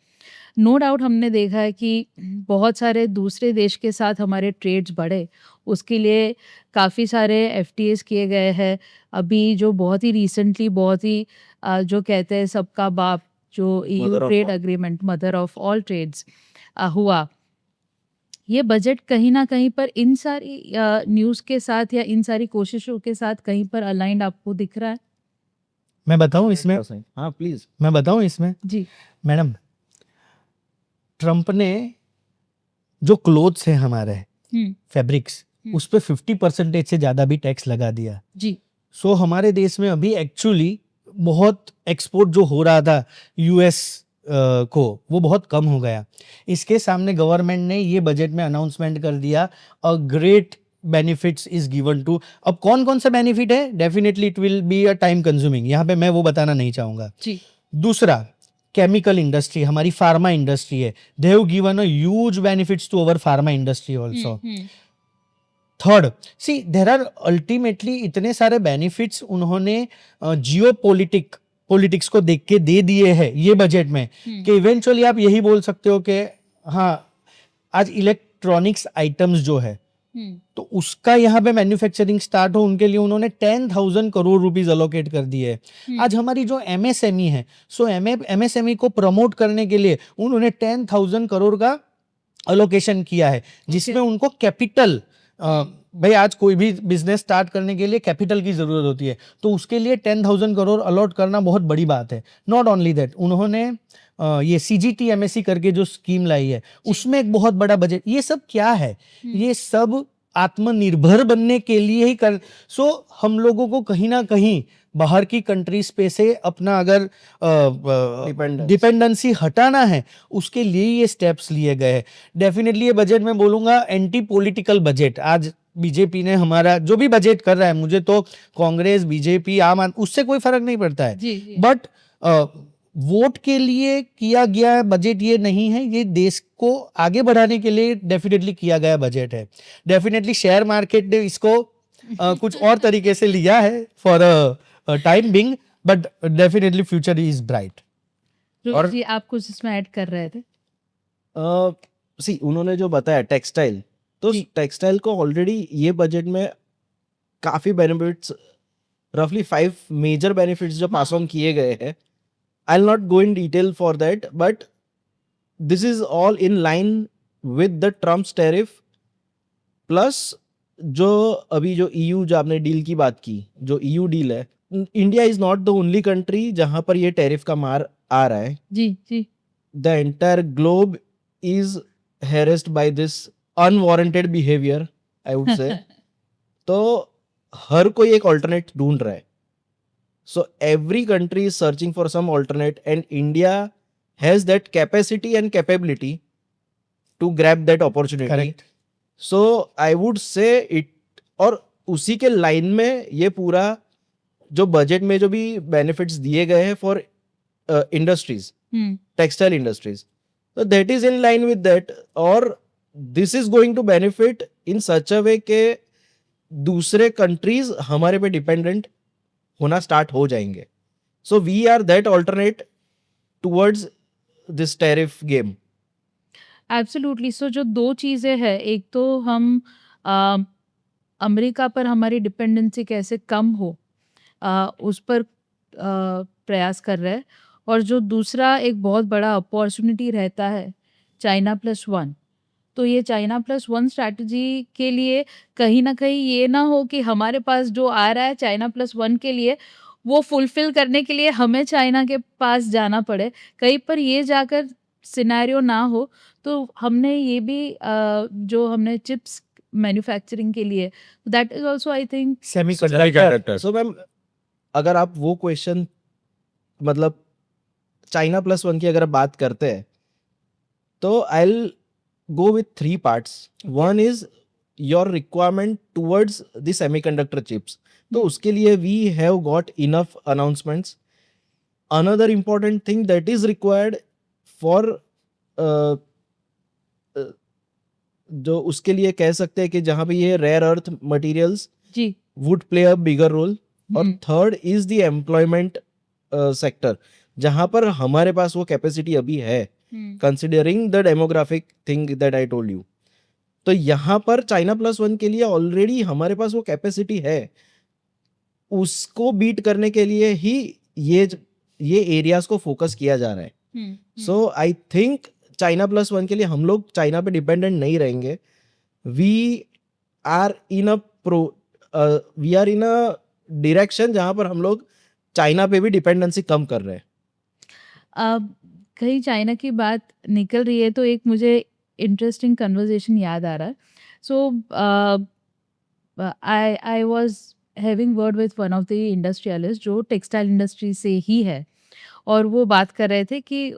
Speaker 1: नो डाउट हमने देखा है कि बहुत सारे दूसरे देश के साथ हमारे ट्रेड्स बढ़े, उसके लिए काफ़ी सारे एफटीएस किए गए हैं। अभी जो बहुत ही रिसेंटली बहुत ही जो कहते हैं सबका बाप, जो EU
Speaker 2: Mother of
Speaker 1: trade
Speaker 2: all.
Speaker 1: Agreement, mother of all trades हुआ। ये बजट कहीं न कहीं पर इन सारी न्यूज़ के साथ या इन सारी कोशिशों के साथ कहीं पर अलाइन्ड आपको दिख रहा है?
Speaker 3: मैं बताऊं इसमें,
Speaker 2: हाँ प्लीज।
Speaker 3: मैं बताऊं इसमें
Speaker 1: जी।
Speaker 3: मैडम, ट्रम्प ने जो क्लोथ्स है हमारे
Speaker 1: हुँ,
Speaker 3: फैब्रिक्स,
Speaker 1: हम्म।
Speaker 3: उस पे 50% से ज्यादा भी टैक्स लगा दिया।
Speaker 1: जी।
Speaker 3: सो हमारे देश में अभी एक्चुअली बहुत एक्सपोर्ट जो हो रहा था यूएस को, वो बहुत कम हो गया। इसके सामने गवर्नमेंट ने ये बजट में अनाउंसमेंट कर दिया, a great benefits is given to. अब कौन कौन सा बेनिफिट है, definitely it will be a time consuming, यहाँ पे मैं वो बताना नहीं चाहूंगा।
Speaker 1: जी।
Speaker 3: दूसरा, केमिकल इंडस्ट्री, हमारी फार्मा इंडस्ट्री है, they have given a huge benefits to our pharma industry also.
Speaker 1: Hmm.
Speaker 3: Third, see there are ultimately इतने सारे बेनिफिट्स उन्होंने जियो पॉलिटिक्स को देख के दे दिए हैं ये बजट में, कि इवेंचुअली आप यही बोल सकते हो कि हाँ, आज इलेक्ट्रॉनिक्स आइटम्स जो है तो उसका यहाँ पे मैन्युफैक्चरिंग स्टार्ट हो, उनके लिए उन्होंने 10,000 करोड़ रुपीस अलोकेट कर दिए है। आज हमारी जो एमएसएमई है, सो एमएसएमई को प्रमोट करने के लिए उन्होंने 10,000 करोड़ का अलोकेशन किया है, जिसमें उनको कैपिटल, भाई आज कोई भी बिजनेस स्टार्ट करने के लिए कैपिटल की जरूरत होती है, तो उसके लिए 10,000 करोड़ अलॉट करना बहुत बड़ी बात है। नॉट ओनली दैट, उन्होंने ये सीजीटी एमएससी करके जो स्कीम लाई है, उसमें एक बहुत बड़ा बजट। ये सब क्या है, ये सब आत्मनिर्भर बनने के लिए ही कर। सो हम लोगों को कहीं ना कहीं बाहर की कंट्रीज पे से अपना अगर डिपेंडेंसी हटाना है, उसके लिए ये स्टेप्स लिए गए हैं। डेफिनेटली ये बजट में बोलूंगा एंटी पॉलिटिकल बजट। आज बीजेपी ने हमारा जो भी बजट कर रहा है, मुझे तो कांग्रेस, बीजेपी, आम आदमी, उससे कोई फर्क नहीं पड़ता है, बट वोट के लिए किया गया बजट ये नहीं है, ये देश को आगे बढ़ाने के लिए डेफिनेटली किया गया बजट है। डेफिनेटली शेयर मार्केट ने इसको कुछ और तरीके से लिया है for time being, but definitely future is bright.
Speaker 1: और जी, आप कुछ इसमें ऐड कर रहे थे?
Speaker 2: सी उन्होंने जो बताया टेक्सटाइल, तो टेक्सटाइल को ऑलरेडी ये बजट में काफी बेनिफिट्स, रफली 5 मेजर बेनिफिट्स जो पास ऑन किए गए हैं। I will not go in detail for that, but this is all in line with the Trump's tariff, plus जो अभी जो ईयू, जो आपने डील की बात की, जो ईयू डील है, India is not the only country जहां पर ये टैरिफ का मार आ रहा है।
Speaker 1: जी।
Speaker 2: The entire globe is harassed by this unwarranted behavior, I would say. तो हर कोई एक alternate ढूंढ रहा है. So every country is searching for some alternate, and India has that capacity and capability to grab that opportunity.
Speaker 3: Correct.
Speaker 2: So I would say it, और उसी के line में ये पूरा जो बजट में जो भी बेनिफिट्स दिए गए हैं for industries, textile industries, so that is in line with that, और this is going to benefit in such a way के दूसरे कंट्रीज हमारे पे डिपेंडेंट होना स्टार्ट हो जाएंगे. So we are that alternate towards this tariff game.
Speaker 1: Absolutely. So जो दो चीज़ें हैं, एक तो हम अमेरिका पर हमारी डिपेंडेंसी कैसे कम हो उस पर प्रयास कर रहे हैं, और जो दूसरा एक बहुत बड़ा अपॉर्चुनिटी रहता है चाइना +1। तो ये चाइना +1 स्ट्रैटेजी के लिए कहीं ना कहीं ये ना हो कि हमारे पास जो आ रहा है चाइना +1 के लिए, वो फुलफिल करने के लिए हमें चाइना के पास जाना पड़े, कहीं पर ये जाकर सिनेरियो ना हो। तो हमने ये भी जो हमने चिप्स मैन्युफैक्चरिंग के लिए, that is also I think
Speaker 4: semiconductor.
Speaker 2: So ma'am, अगर आप वो क्वेश्चन, मतलब चाइना +1 की अगर बात करते हैं, तो I will go with 3 parts. One is your requirement towards the semiconductor chips. तो उसके लिए we have got enough announcements. Another important thing that is required for जो उसके लिए कह सकते हैं कि जहाँ पे ये रेयर अर्थ मटेरियल्स
Speaker 1: जी
Speaker 2: would play a bigger role. और
Speaker 1: hmm,
Speaker 2: third is the employment sector, जहाँ पर हमारे पास वो कैपेसिटी अभी है, considering the demographic thing that I told you. तो यहाँ पर चाइना प्लस वन के लिए ऑलरेडी हमारे पास वो कैपेसिटी है, उसको बीट करने के लिए ही ये एरियाज को फोकस किया जा रहा है। So I think China plus one के लिए हम लोग चाइना पे डिपेंडेंट नहीं रहेंगे। We are in a we are in a direction जहां पर हम लोग चाइना पे भी डिपेंडेंसी कम कर रहे हैं।
Speaker 1: अब कहीं चाइना की बात निकल रही है तो एक मुझे इंटरेस्टिंग कन्वर्सेशन याद आ रहा है। So I was having word with one of the industrialist जो टेक्सटाइल इंडस्ट्री से ही है, और वो बात कर रहे थे कि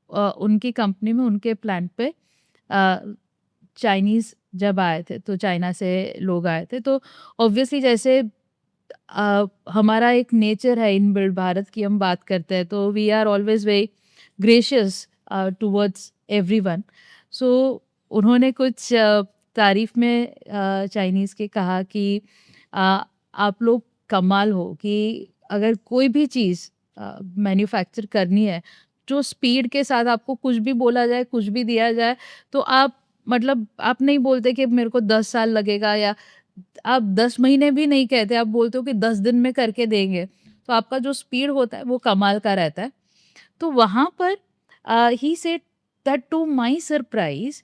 Speaker 1: उनकी कंपनी में उनके प्लांट पे चाइनीज़ जब आए थे तो चाइना से लोग आए थे, तो ऑब्वियसली जैसे हमारा एक नेचर है इनबिल्ट, भारत की हम बात करते हैं तो we are always very gracious towards everyone. So उन्होंने कुछ तारीफ में चाइनीज़ के कहा कि आप लोग कमाल हो कि अगर कोई भी चीज़ मैन्युफैक्चर करनी है, जो स्पीड के साथ आपको कुछ भी बोला जाए, कुछ भी दिया जाए, तो आप मतलब आप नहीं बोलते कि मेरे को 10 साल लगेगा, या आप 10 महीने भी नहीं कहते, आप बोलते हो कि 10 दिन में करके देंगे। तो आपका जो स्पीड होता है वो कमाल का रहता है। तो वहाँ पर ही said that to my surprise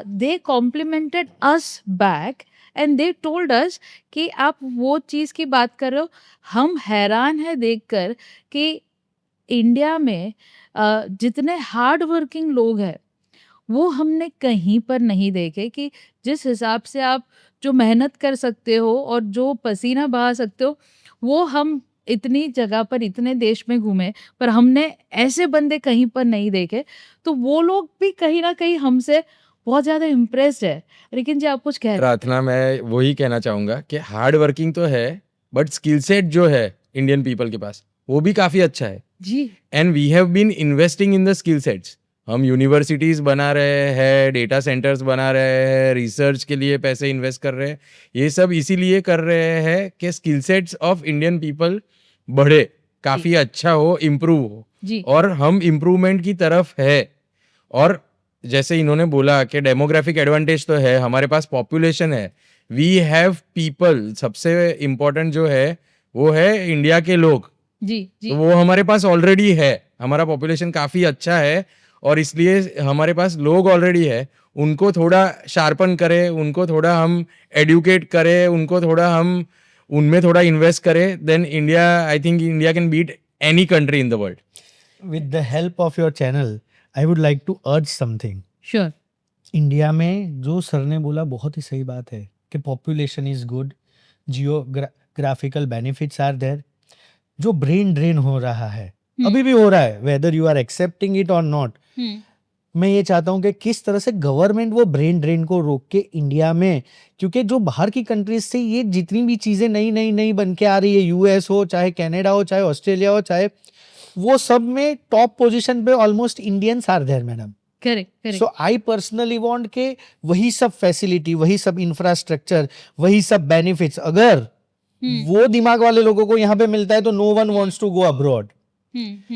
Speaker 1: they complimented us back and they told us कि आप वो चीज़ की बात कर रहे हो, हम हैरान हैं देखकर कि इंडिया में जितने हार्ड वर्किंग लोग हैं वो हमने कहीं पर नहीं देखे कि जिस हिसाब से आप जो मेहनत कर सकते हो और जो पसीना बहा सकते हो, वो हम इतनी जगह पर इतने देश में घूमे पर हमने ऐसे बंदे कहीं पर नहीं देखे। तो वो लोग भी कहीं न कहीं हमसे बहुत ज़्यादा इम्प्रेस्ड है। लेकिन जी आप कुछ कह रहे
Speaker 4: प्रार्थना, मैं वही कहना चाहूँगा कि हार्ड वर्किंग तो है, बट स्किल सेट जो है इंडियन पीपल के पास, वो भी काफ़ी अच्छा है।
Speaker 1: जी,
Speaker 4: and we have been investing in the skill sets. हम यूनिवर्सिटीज़ बना रहे हैं, डेटा सेंटर्स बना रहे हैं, रिसर्च के लिए पैसे इन्वेस्ट कर रहे हैं। ये सब इसीलिए कर रहे हैं कि skill sets of Indian people बढ़े, काफ़ी अच्छा हो, इम्प्रूव हो।
Speaker 1: जी,
Speaker 4: और हम इम्प्रूवमेंट की तरफ है। और जैसे इन्होंने बोला कि डेमोग्राफिक एडवांटेज तो है, हमारे पास पॉपुलेशन है, वी हैव पीपल। सबसे इम्पोर्टेंट जो है वो है इंडिया के लोग,
Speaker 1: जी, जी,
Speaker 4: तो वो हमारे पास ऑलरेडी है। हमारा पॉपुलेशन काफ़ी अच्छा है और इसलिए हमारे पास लोग ऑलरेडी है। उनको थोड़ा शार्पन करें, उनको थोड़ा हम एडुकेट करें, उनको थोड़ा हम उनमें थोड़ा इन्वेस्ट करें, then India, I think India can beat any country in the world.
Speaker 3: With the help of your channel, I would like to urge something.
Speaker 1: Sure,
Speaker 3: India में जो सर ने बोला बहुत ही सही बात है कि population is good, geographical benefits are there. जो ब्रेन ड्रेन हो रहा है, अभी भी हो रहा है, whether you are accepting it और नॉट, मैं ये चाहता हूँ कि किस तरह से गवर्नमेंट वो ब्रेन ड्रेन को रोक के इंडिया में, क्योंकि जो बाहर की कंट्रीज से ये जितनी भी चीजें नई नई नई बन के आ रही है, यूएस हो चाहे कनाडा हो चाहे ऑस्ट्रेलिया हो चाहे, वो सब में टॉप पोजीशन पे almost Indians are there madam.
Speaker 1: Correct, correct,
Speaker 3: so I personally want के वही सब फैसिलिटी, वही सब इंफ्रास्ट्रक्चर, वही सब बेनिफिट्स अगर वो दिमाग वाले लोगों को यहाँ पे मिलता है तो no one wants to go abroad.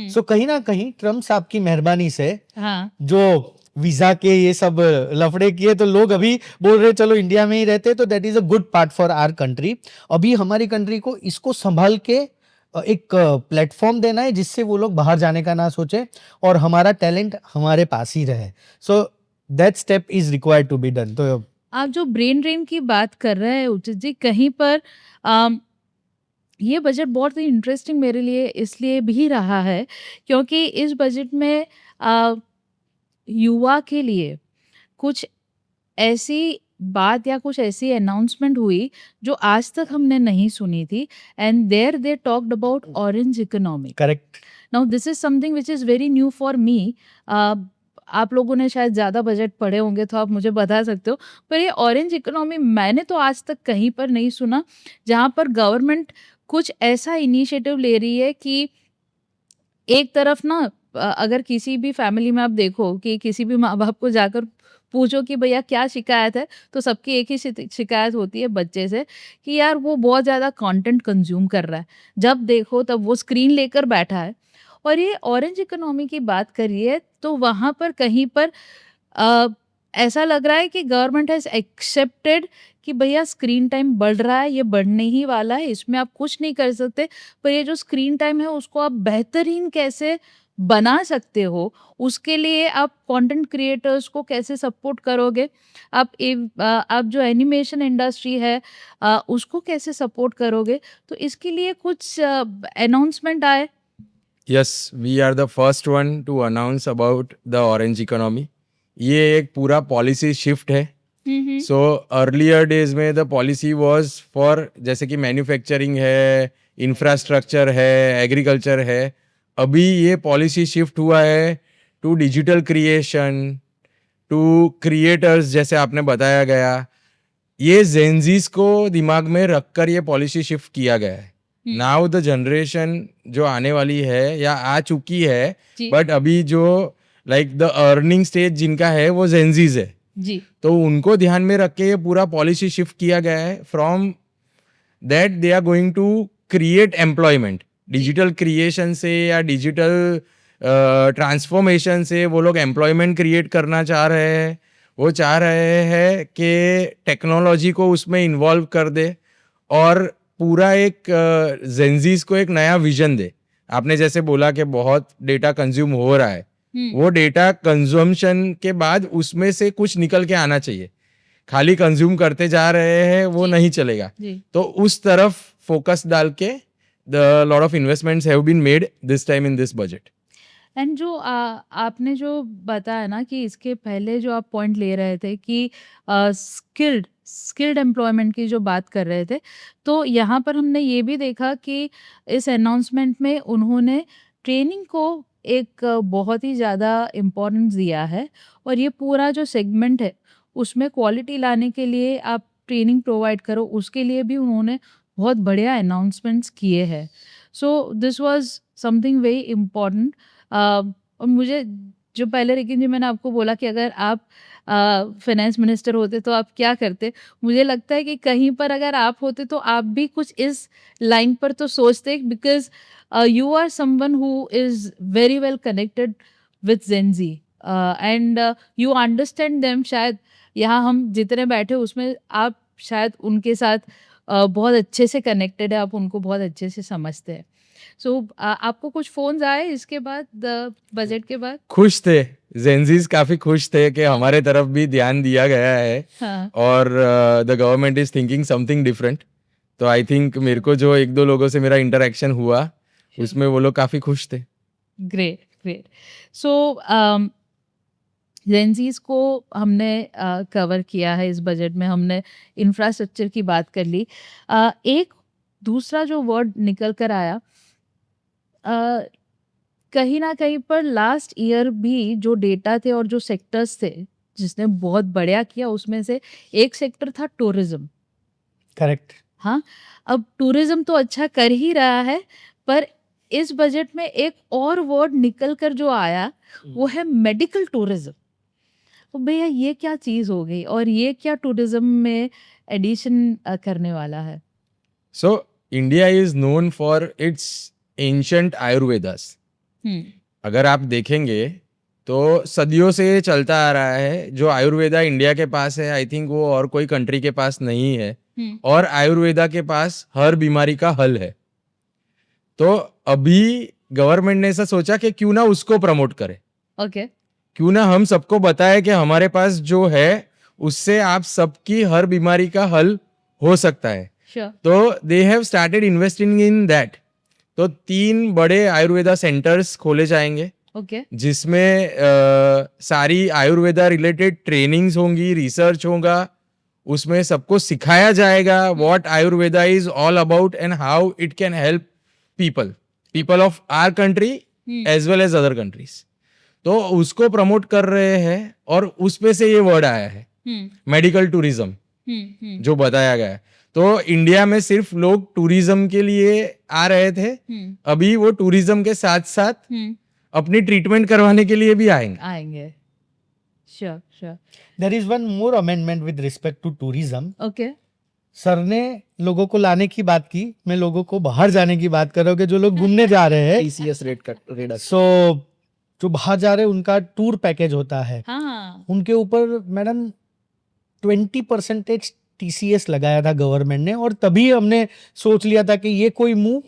Speaker 3: So कहीं ना कहीं ट्रम्प साहब की मेहरबानी से
Speaker 1: हाँ,
Speaker 3: जो वीजा के ये सब लफड़े किए तो लोग अभी बोल रहे चलो इंडिया में ही रहते, तो that is a good part for our country. अभी हमारी कंट्री को इसको संभाल के एक प्लेटफॉर्म देना है जिससे वो लोग बाहर जाने का ना सोचे और हमारा टैलेंट हमारे पास ही रहे। So that step is required to be done. तो
Speaker 1: आप जो ब्रेन ड्रेन की बात कर रहे हैं उचित जी, कहीं पर ये बजट बहुत ही इंटरेस्टिंग मेरे लिए इसलिए भी रहा है क्योंकि इस बजट में युवा के लिए कुछ ऐसी बात या कुछ ऐसी अनाउंसमेंट हुई जो आज तक हमने नहीं सुनी थी, and there they talked about orange economy.
Speaker 3: Correct.
Speaker 1: Now this is something which is very new for me. आप लोगों ने शायद ज़्यादा बजट पढ़े होंगे तो आप मुझे बता सकते हो, पर ये ऑरेंज इकोनॉमी मैंने तो आज तक कहीं पर नहीं सुना जहाँ पर गवर्नमेंट कुछ ऐसा इनिशिएटिव ले रही है कि एक तरफ ना अगर किसी भी फैमिली में आप देखो कि किसी भी माँ बाप को जाकर पूछो कि भैया क्या शिकायत है, तो सबकी एक ही शिकायत होती है बच्चे से कि यार वो बहुत ज़्यादा कंटेंट कंज्यूम कर रहा है। जब देखो तब वो स्क्रीन लेकर बैठा है। और ये ऑरेंज इकोनॉमी की बात करिए तो वहाँ पर कहीं पर अ, ऐसा लग रहा है कि गवर्नमेंट हैज़ एक्सेप्टेड कि भैया स्क्रीन टाइम बढ़ रहा है, ये बढ़ने ही वाला है, इसमें आप कुछ नहीं कर सकते। पर ये जो स्क्रीन टाइम है उसको आप बेहतरीन कैसे बना सकते हो, उसके लिए आप कंटेंट क्रिएटर्स को कैसे सपोर्ट करोगे? आप जो एनिमेशन इंडस्ट्री है उसको कैसे सपोर्ट करोगे? तो इसके लिए कुछ अनाउंसमेंट आए?
Speaker 4: Yes, we are the first one to announce about the orange economy. ये एक पूरा पॉलिसी शिफ्ट है। सो अर्लियर डेज में द पॉलिसी वाज फॉर, जैसे कि मैन्युफैक्चरिंग है, इंफ्रास्ट्रक्चर है, एग्रीकल्चर है। अभी ये पॉलिसी शिफ्ट हुआ है to digital creation, to creators, जैसे आपने बताया गया। ये जेनजीज को दिमाग में रखकर ये पॉलिसी शिफ्ट किया गया है। नाउ द जनरेशन जो आने वाली है या आ चुकी है,
Speaker 1: जी।
Speaker 4: बट अभी जो लाइक द अर्निंग स्टेज जिनका है वो जेनजीज है,
Speaker 1: जी।
Speaker 4: तो उनको ध्यान में रख के ये पूरा पॉलिसी शिफ्ट किया गया है। From that they are going to create employment. Digital creation से या डिजिटल ट्रांसफॉर्मेशन से वो लोग एम्प्लॉयमेंट क्रिएट करना चाह रहे हैं। वो चाह रहे हैं कि टेक्नोलॉजी को उसमें इन्वॉल्व कर दे और पूरा एक जेनजीज को एक नया विजन दे। आपने जैसे बोला कि बहुत डेटा कंज्यूम हो रहा है, वो डेटा कंजम्पशन के बाद उसमें से कुछ निकल के आना चाहिए। खाली कंज्यूम करते जा रहे हैं वो नहीं चलेगा। तो उस तरफ फोकस डाल के the lot of investments have been made this time in this budget.
Speaker 1: And जो आपने जो बताया ना कि इसके पहले जो आप पॉइंट ले रहे थे कि स्किल्ड एम्प्लॉयमेंट की जो बात कर रहे थे, तो यहाँ पर हमने ये भी देखा कि इस अनाउंसमेंट में उन्होंने ट्रेनिंग को एक बहुत ही ज़्यादा इम्पोर्टेंस दिया है। और ये पूरा जो सेगमेंट है उसमें क्वालिटी लाने के लिए आप ट्रेनिंग प्रोवाइड करो, उसके लिए भी उन्होंने बहुत बढ़िया अनाउंसमेंट्स किए हैं। So this was something very important. और मुझे जो पहले लेकिन जो मैंने आपको बोला कि अगर आप फाइनेंस मिनिस्टर होते तो आप क्या करते, मुझे लगता है कि कहीं पर अगर आप होते तो आप भी कुछ इस लाइन पर तो सोचते, because you are someone who is very well connected with Gen Z and you understand them. शायद यहाँ हम जितने बैठे उसमें आप शायद उनके साथ बहुत अच्छे से कनेक्टेड है, आप उनको बहुत अच्छे से समझते हैं। सो आपको कुछ फोन्स आए इसके बाद बजट के बाद?
Speaker 4: खुश थे, जेनजीज काफी खुश थे कि हमारे तरफ भी ध्यान दिया गया है।
Speaker 1: हाँ।
Speaker 4: और the government is thinking something different. तो आई थिंक मेरे को जो एक दो लोगों से मेरा इंटरेक्शन हुआ उसमें वो लोग काफी खुश थे।
Speaker 1: Great great. सो जेनजीज को हमने कवर किया है इस बजट में, हमने इंफ्रास्ट्रक्चर की बात कर ली। एक दूसरा जो वर्ड निकल कर आया, कहीं ना कहीं पर लास्ट ईयर भी जो डेटा थे और जो सेक्टर्स थे जिसने बहुत बढ़िया किया, उसमें से एक सेक्टर था टूरिज्म।
Speaker 3: करेक्ट।
Speaker 1: हाँ, अब टूरिज्म तो अच्छा कर ही रहा है, पर इस बजट में एक और वर्ड निकल कर जो आया वो है मेडिकल टूरिज्म। तो भैया ये क्या चीज़ हो गई और ये क्या टूरिज्म में एडिशन करने वाला है?
Speaker 4: So India is known for its ancient Ayurvedas. अगर आप देखेंगे तो सदियों से ये चलता आ रहा है। जो आयुर्वेदा इंडिया के पास है, आई थिंक वो और कोई कंट्री के पास नहीं है। और आयुर्वेदा के पास हर बीमारी का हल है। तो अभी गवर्नमेंट ने ऐसा सोचा कि क्यों ना उसको प्रमोट करे।
Speaker 1: ओके।
Speaker 4: क्यों ना हम सबको बताए कि हमारे पास जो है उससे आप सबकी हर बीमारी का हल हो सकता है।
Speaker 1: Sure.
Speaker 4: तो they have started investing in that. तो 3 बड़े आयुर्वेदा सेंटर्स खोले जाएंगे।
Speaker 1: ओके।
Speaker 4: जिसमें सारी आयुर्वेदा रिलेटेड ट्रेनिंग्स होंगी, रिसर्च होगा, उसमें सबको सिखाया जाएगा what Ayurveda is all about and how it can help people of our country as well as other countries. तो उसको प्रमोट कर रहे हैं और उसपे से ये वर्ड आया है मेडिकल टूरिज्म जो बताया गया है। तो इंडिया में सिर्फ लोग टूरिज्म के लिए आ रहे थे, अभी वो टूरिज्म के साथ साथ अपनी ट्रीटमेंट करवाने के लिए भी आएंगे।
Speaker 1: आएंगे। Sure sure.
Speaker 3: There is one more amendment with respect to tourism.
Speaker 1: Okay.
Speaker 3: Sir ने लोगों को लाने की बात की, मैं लोगों को बाहर जाने की बात कर रहा हूँ कि जो लोग घूमने जा रहे हैं,
Speaker 2: TCS रेट कट रिडक्शन।
Speaker 3: सो जो बाहर जा रहे हैं उनका टूर पैकेज होता है,
Speaker 1: हाँ।
Speaker 3: उनके ऊपर मैडम 20% TCS लगाया था गवर्नमेंट ने, और तभी हमने सोच लिया था कि ये कोई मूव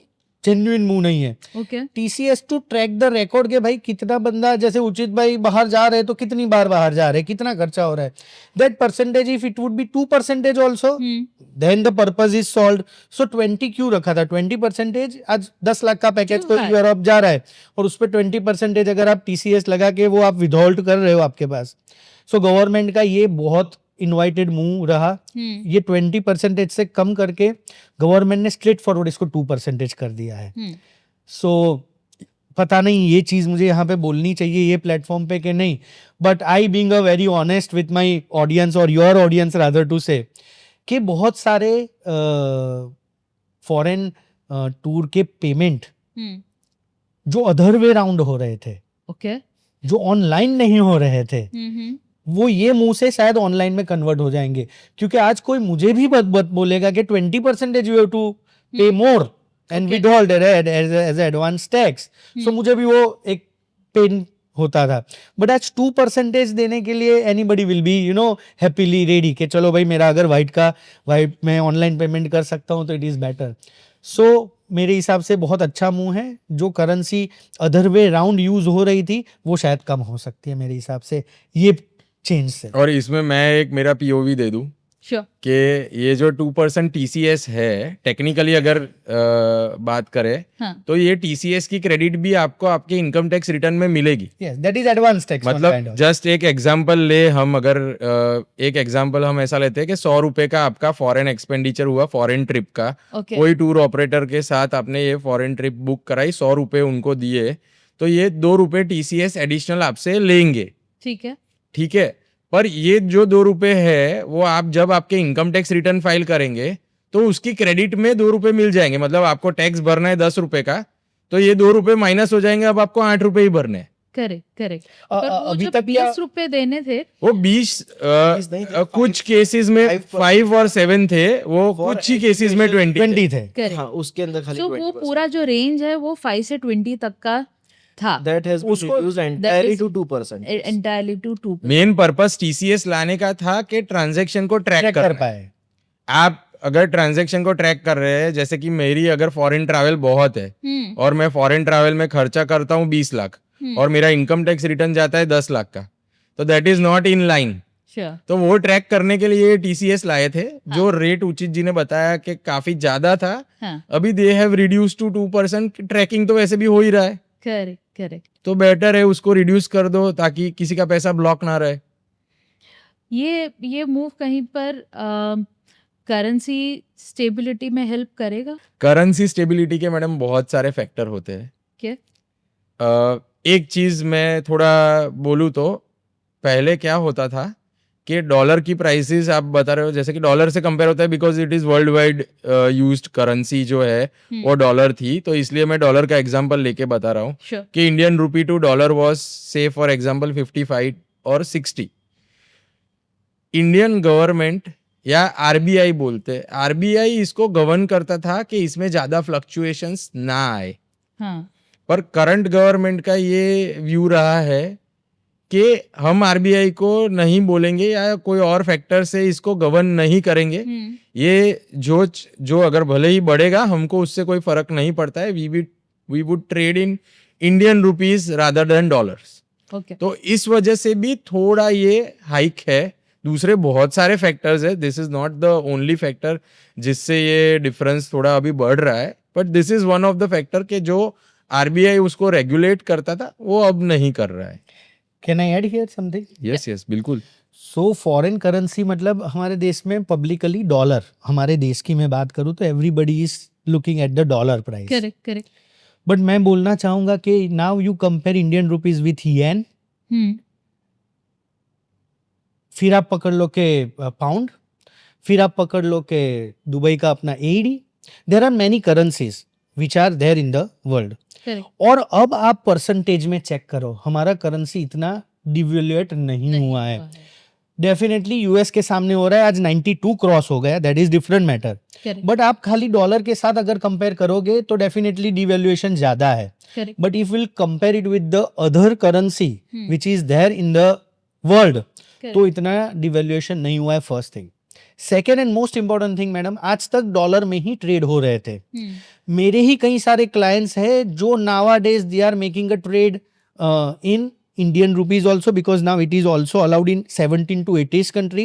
Speaker 3: जेन्युइन मूव नहीं है।
Speaker 1: Okay.
Speaker 3: TCS to track the record के भाई कितना बंदा, जैसे उचित भाई बाहर जा रहे हैं तो कितनी बार बाहर जा रहे हैं, कितना खर्चा हो रहा है, that percentage if it would be 2% also then the purpose is solve. So 20 क्यों रखा था? 20% आज 10 लाख का पैकेज
Speaker 1: क्यों
Speaker 3: कोई
Speaker 1: है?
Speaker 3: यूरोप जा रहा है और उस पर 20% अगर आप TCS लगा के वो आप विदहोल्ड कर रहे हो आपके पास, सो गवर्नमेंट का ये बहुत इनवाइटेड मूव रहा। ये 20% से कम करके गवर्नमेंट ने स्ट्रेट फॉरवर्ड इसको 2% कर दिया है। सो पता नहीं ये चीज मुझे यहाँ पे बोलनी चाहिए ये प्लेटफॉर्म पे कि नहीं, but I being a very honest with my audience और योर ऑडियंस रादर टू से, कि बहुत सारे फॉरेन टूर के पेमेंट जो अदर वे राउंड हो रहे थे,
Speaker 1: ओके।
Speaker 3: जो ऑनलाइन नहीं हो रहे थे, वो ये मुंह से शायद ऑनलाइन में कन्वर्ट हो जाएंगे। क्योंकि आज कोई मुझे भी बोलेगा कि 20% you have to pay more and withhold as advance tax, so मुझे भी वो एक पेन होता था। बट आज 2% देने के लिए anybody will be happily ready कि चलो भाई मेरा अगर वाइट मैं ऑनलाइन पेमेंट कर सकता हूँ तो इट इज बेटर। सो मेरे हिसाब से बहुत अच्छा मूव है। जो currency other way round use हो रही थी वो शायद कम हो सकती है मेरे हिसाब से ये चेंज से।
Speaker 4: और इसमें मैं एक मेरा POV दे दूं
Speaker 1: श्योर।
Speaker 4: कि ये जो 2% TCS है, टेक्निकली अगर बात करें तो ये TCS की क्रेडिट भी आपको आपके इनकम टैक्स रिटर्न में मिलेगी।
Speaker 3: Yes, that is advance tax.
Speaker 4: मतलब जस्ट एक एग्जांपल ले हम, अगर एक एग्जांपल हम ऐसा लेते हैं कि 100 रुपए का आपका फॉरेन एक्सपेंडिचर हुआ फॉरेन ट्रिप का, कोई टूर ऑपरेटर के साथ आपने ये फॉरेन ट्रिप बुक कराई, 100 रुपए उनको दिए, तो ये 2 रुपए TCS एडिशनल आपसे लेंगे। ठीक है, पर ये जो 2 रुपए है वो आप जब आपके इनकम टैक्स रिटर्न फाइल करेंगे तो उसकी क्रेडिट में 2 रुपए मिल जाएंगे। मतलब आपको टैक्स भरना है 10 रुपए का, तो ये 2 रुपए माइनस हो जाएंगे, अब आपको 8 रुपए ही भरने हैं।
Speaker 1: करेक्ट।
Speaker 3: अभी तक
Speaker 1: 20 रुपए देने थे
Speaker 4: वो 20 कुछ केसेस में 5 और 7 थे, वो कुछ ही केसेस में 20
Speaker 3: थे।
Speaker 2: हाँ, उसके अंदर खाली 20%।
Speaker 1: वो पूरा जो रेंज है वो 5 से 20 तक का था।
Speaker 2: That has been reduced entirely to 2%.
Speaker 1: Entirely to 2%।
Speaker 4: Main purpose TCS लाने का था कि ट्रांजैक्शन को ट्रैक कर पाए। आप अगर ट्रांजैक्शन को ट्रैक कर रहे हैं, जैसे कि मेरी अगर फॉरेन ट्रैवल बहुत है और मैं फॉरेन ट्रैवल में खर्चा करता हूँ 20 लाख और मेरा इनकम टैक्स रिटर्न जाता है 10 लाख का, तो that is not in line. तो वो ट्रैक करने के लिए TCS लाए थे। जो रेट उचित जी ने बताया कि काफी ज्यादा था, अभी they have reduce to 2%। Tracking तो वैसे भी हो ही रहा है।
Speaker 1: करेक्ट।
Speaker 4: तो बेटर है उसको रिड्यूस कर दो ताकि किसी का पैसा ब्लॉक ना रहे।
Speaker 1: ये मूव कहीं पर करेंसी स्टेबिलिटी में हेल्प करेगा?
Speaker 4: करेंसी स्टेबिलिटी के मैडम बहुत सारे फैक्टर होते हैं।
Speaker 1: क्या?
Speaker 4: एक चीज मैं थोड़ा बोलूँ तो, पहले क्या होता था कि डॉलर की प्राइसेस आप बता रहे हो, जैसे कि डॉलर से कंपेयर होता है because it is world wide used currency जो है वो डॉलर थी, तो इसलिए मैं डॉलर का एग्जांपल लेके बता रहा हूँ कि Indian rupee to dollar was से फॉर एग्जांपल 55 और 60। इंडियन गवर्नमेंट या RBI बोलते हैं, RBI इसको गवर्न करता था कि इसमें ज्यादा फ्लक्चुएशंस ना आए। पर करंट गवर्नमेंट का ये व्यू रहा है कि हम RBI को नहीं बोलेंगे या कोई और फैक्टर से इसको गवर्न नहीं करेंगे। ये जो अगर भले ही बढ़ेगा हमको उससे कोई फर्क नहीं पड़ता है। We would trade in Indian rupees rather than dollars. तो इस वजह से भी थोड़ा ये हाइक है। दूसरे बहुत सारे फैक्टर्स है, this is not the only factor जिससे ये डिफरेंस थोड़ा अभी बढ़ रहा है, but this is one of the factor के जो RBI उसको रेगुलेट करता था वो अब नहीं कर रहा है।
Speaker 3: Can I add here something?
Speaker 4: Yes बिल्कुल।
Speaker 3: सो फॉरेन करेंसी मतलब हमारे देश में पब्लिकली डॉलर, हमारे देश की मैं बात करूं तो everybody is looking at the dollar price.
Speaker 1: Correct.
Speaker 3: But मैं बोलना चाहूंगा कि now you compare Indian rupees with yen, फिर आप पकड़ लो के पाउंड, फिर आप पकड़ लो के दुबई का अपना AED। There are many currencies which are there in the world.
Speaker 1: Correct
Speaker 3: और अब आप परसेंटेज में चेक करो, हमारा करेंसी इतना डिवेल्यूएट नहीं हुआ है। डेफिनेटली यूएस के सामने हो रहा है, आज 92 क्रॉस हो गया, that is different matter.
Speaker 1: Correct
Speaker 3: but आप खाली डॉलर के साथ अगर कंपेयर करोगे तो डेफिनेटली डिवेल्यूएशन ज्यादा है।
Speaker 1: Correct
Speaker 3: but if will compare it with the other currency which is there in the world, तो इतना डिवेल्यूएशन नहीं हुआ है, first thing. Second and most important thing madam, आज तक डॉलर में ही ट्रेड हो रहे थे। मेरे ही कई सारे क्लाइंट्स हैं जो nowadays they are making a trade in Indian rupees also, because now it is also allowed in 17 to 80 country.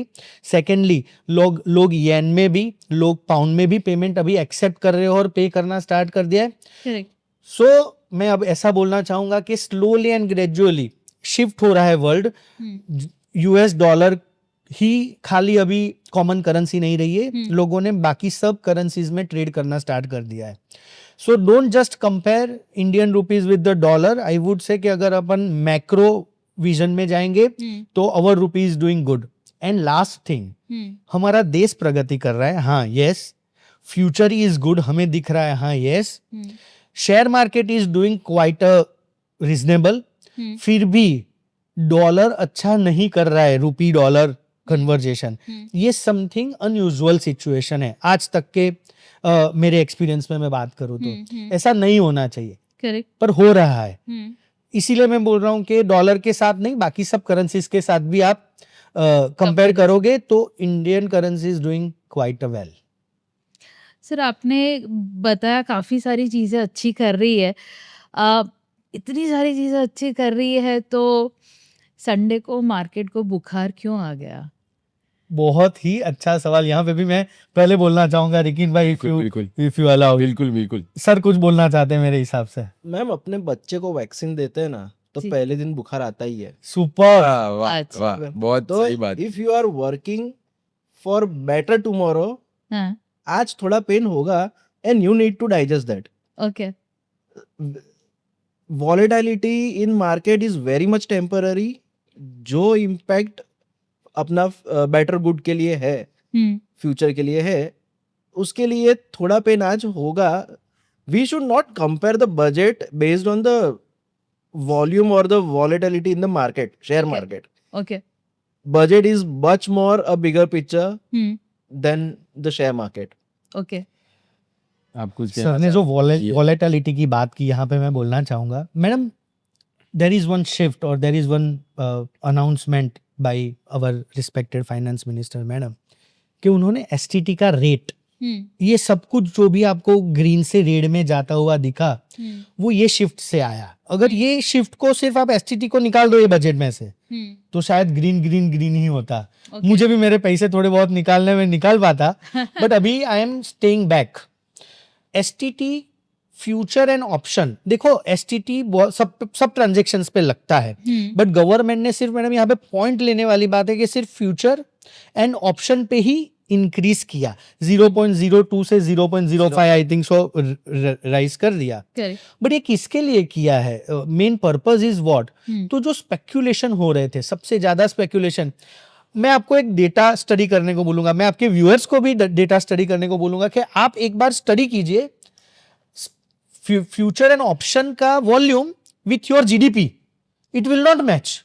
Speaker 3: Secondly, लोग येन में भी, लोग पाउंड में भी पेमेंट अभी एक्सेप्ट कर रहे हो और पे करना स्टार्ट कर दिया है।
Speaker 1: करेक्ट
Speaker 3: सो मैं अब ऐसा बोलना चाहूंगा कि स्लोली एंड ग्रेजुअली शिफ्ट हो रहा है वर्ल्ड। यूएस डॉलर ही खाली अभी कॉमन करेंसी नहीं रही है, लोगों ने बाकी सब करेंसीज में ट्रेड करना स्टार्ट कर दिया है। So don't just compare Indian rupees with the dollar. I would say कि अगर अपन मैक्रो विजन में जाएंगे तो our rupee is doing good. And last thing, हमारा देश प्रगति कर रहा है, हाँ यस, फ्यूचर इज गुड, हमें दिख रहा है, हाँ yes, share market is doing quite a reasonable, फिर भी डॉलर अच्छा नहीं कर रहा है, रुपी डॉलर कन्वर्जेशन, ये समथिंग अनयूजुअल सिचुएशन है आज तक के मेरे एक्सपीरियंस में मैं बात करूं तो ऐसा नहीं होना चाहिए,
Speaker 1: करेक्ट
Speaker 3: पर हो रहा है। इसीलिए मैं बोल रहा हूं कि डॉलर के साथ नहीं, बाकी सब करेंसीज के साथ भी आप कंपेयर करोगे तो Indian currency is doing quite well.
Speaker 1: Sir आपने बताया काफ़ी सारी चीज़ें अच्छी कर रही है, इतनी सारी चीज़ें अच्छी कर रही है तो संडे को मार्केट को बुखार क्यों आ गया?
Speaker 3: बहुत ही अच्छा सवाल। यहाँ पे भी मैं पहले बोलना चाहूंगा रिकिन भाई, इफ यू अलाउ।
Speaker 4: बिल्कुल
Speaker 3: सर कुछ बोलना चाहते हैं मेरे हिसाब से।
Speaker 2: मैम अपने बच्चे को वैक्सीन देते हैं ना तो
Speaker 1: जी।
Speaker 2: पहले दिन बुखार आता ही है।
Speaker 3: सुपर।
Speaker 4: वाह
Speaker 1: अच्छा।
Speaker 4: वाह, बहुत
Speaker 2: तो
Speaker 4: सही बात।
Speaker 2: If you are working for better tomorrow,
Speaker 1: हाँ
Speaker 2: आज थोड़ा पेन होगा and you need to digest that.
Speaker 1: Okay
Speaker 2: volatility in market is very much temporary. जो इम्पैक्ट अपना बेटर गुड के लिए है, फ्यूचर के लिए है, उसके लिए थोड़ा पेन आज होगा। We should not compare the budget based on the volume और the volatility in the market, share
Speaker 1: Okay.
Speaker 2: Market.
Speaker 1: Okay
Speaker 2: Budget is much more a bigger picture than the share market.
Speaker 1: Okay
Speaker 4: आप कुछ
Speaker 3: sir ने जो volatility की बात की, यहाँ पे मैं बोलना चाहूंगा madam, there is one shift और there is one announcement by our respected finance minister madam कि उन्होंने एसटीटी का रेट, ये सब कुछ जो भी आपको ग्रीन से रेड में जाता हुआ दिखा, वो ये शिफ्ट से आया। अगर ये शिफ्ट को सिर्फ आप एसटीटी को निकाल दो ये बजट में से, तो शायद ग्रीन ग्रीन ग्रीन ही होता। मुझे भी मेरे पैसे थोड़े बहुत निकालने में निकाल पाता, बट अभी I am staying back. STT future and option, देखो एसटीटी सब ट्रांजेक्शन्स पे लगता है, बट गवर्नमेंट ने सिर्फ मैडम यहाँ पे पॉइंट लेने वाली बात है कि सिर्फ फ्यूचर एंड ऑप्शन पे ही इंक्रीज किया, 0.02 से 0.05 आई थिंक सो राइज कर दिया। बट ये किसके लिए किया है, मेन पर्पस इज व्हाट? तो जो स्पेक्यूलेशन हो रहे थे, सबसे ज्यादा स्पेक्यूलेशन, मैं आपको एक डेटा स्टडी करने को बोलूंगा, मैं आपके व्यूअर्स को भी डेटा स्टडी करने को बोलूंगा कि आप एक बार स्टडी कीजिए फ्यूचर एंड ऑप्शन का volume with your GDP, it will not match.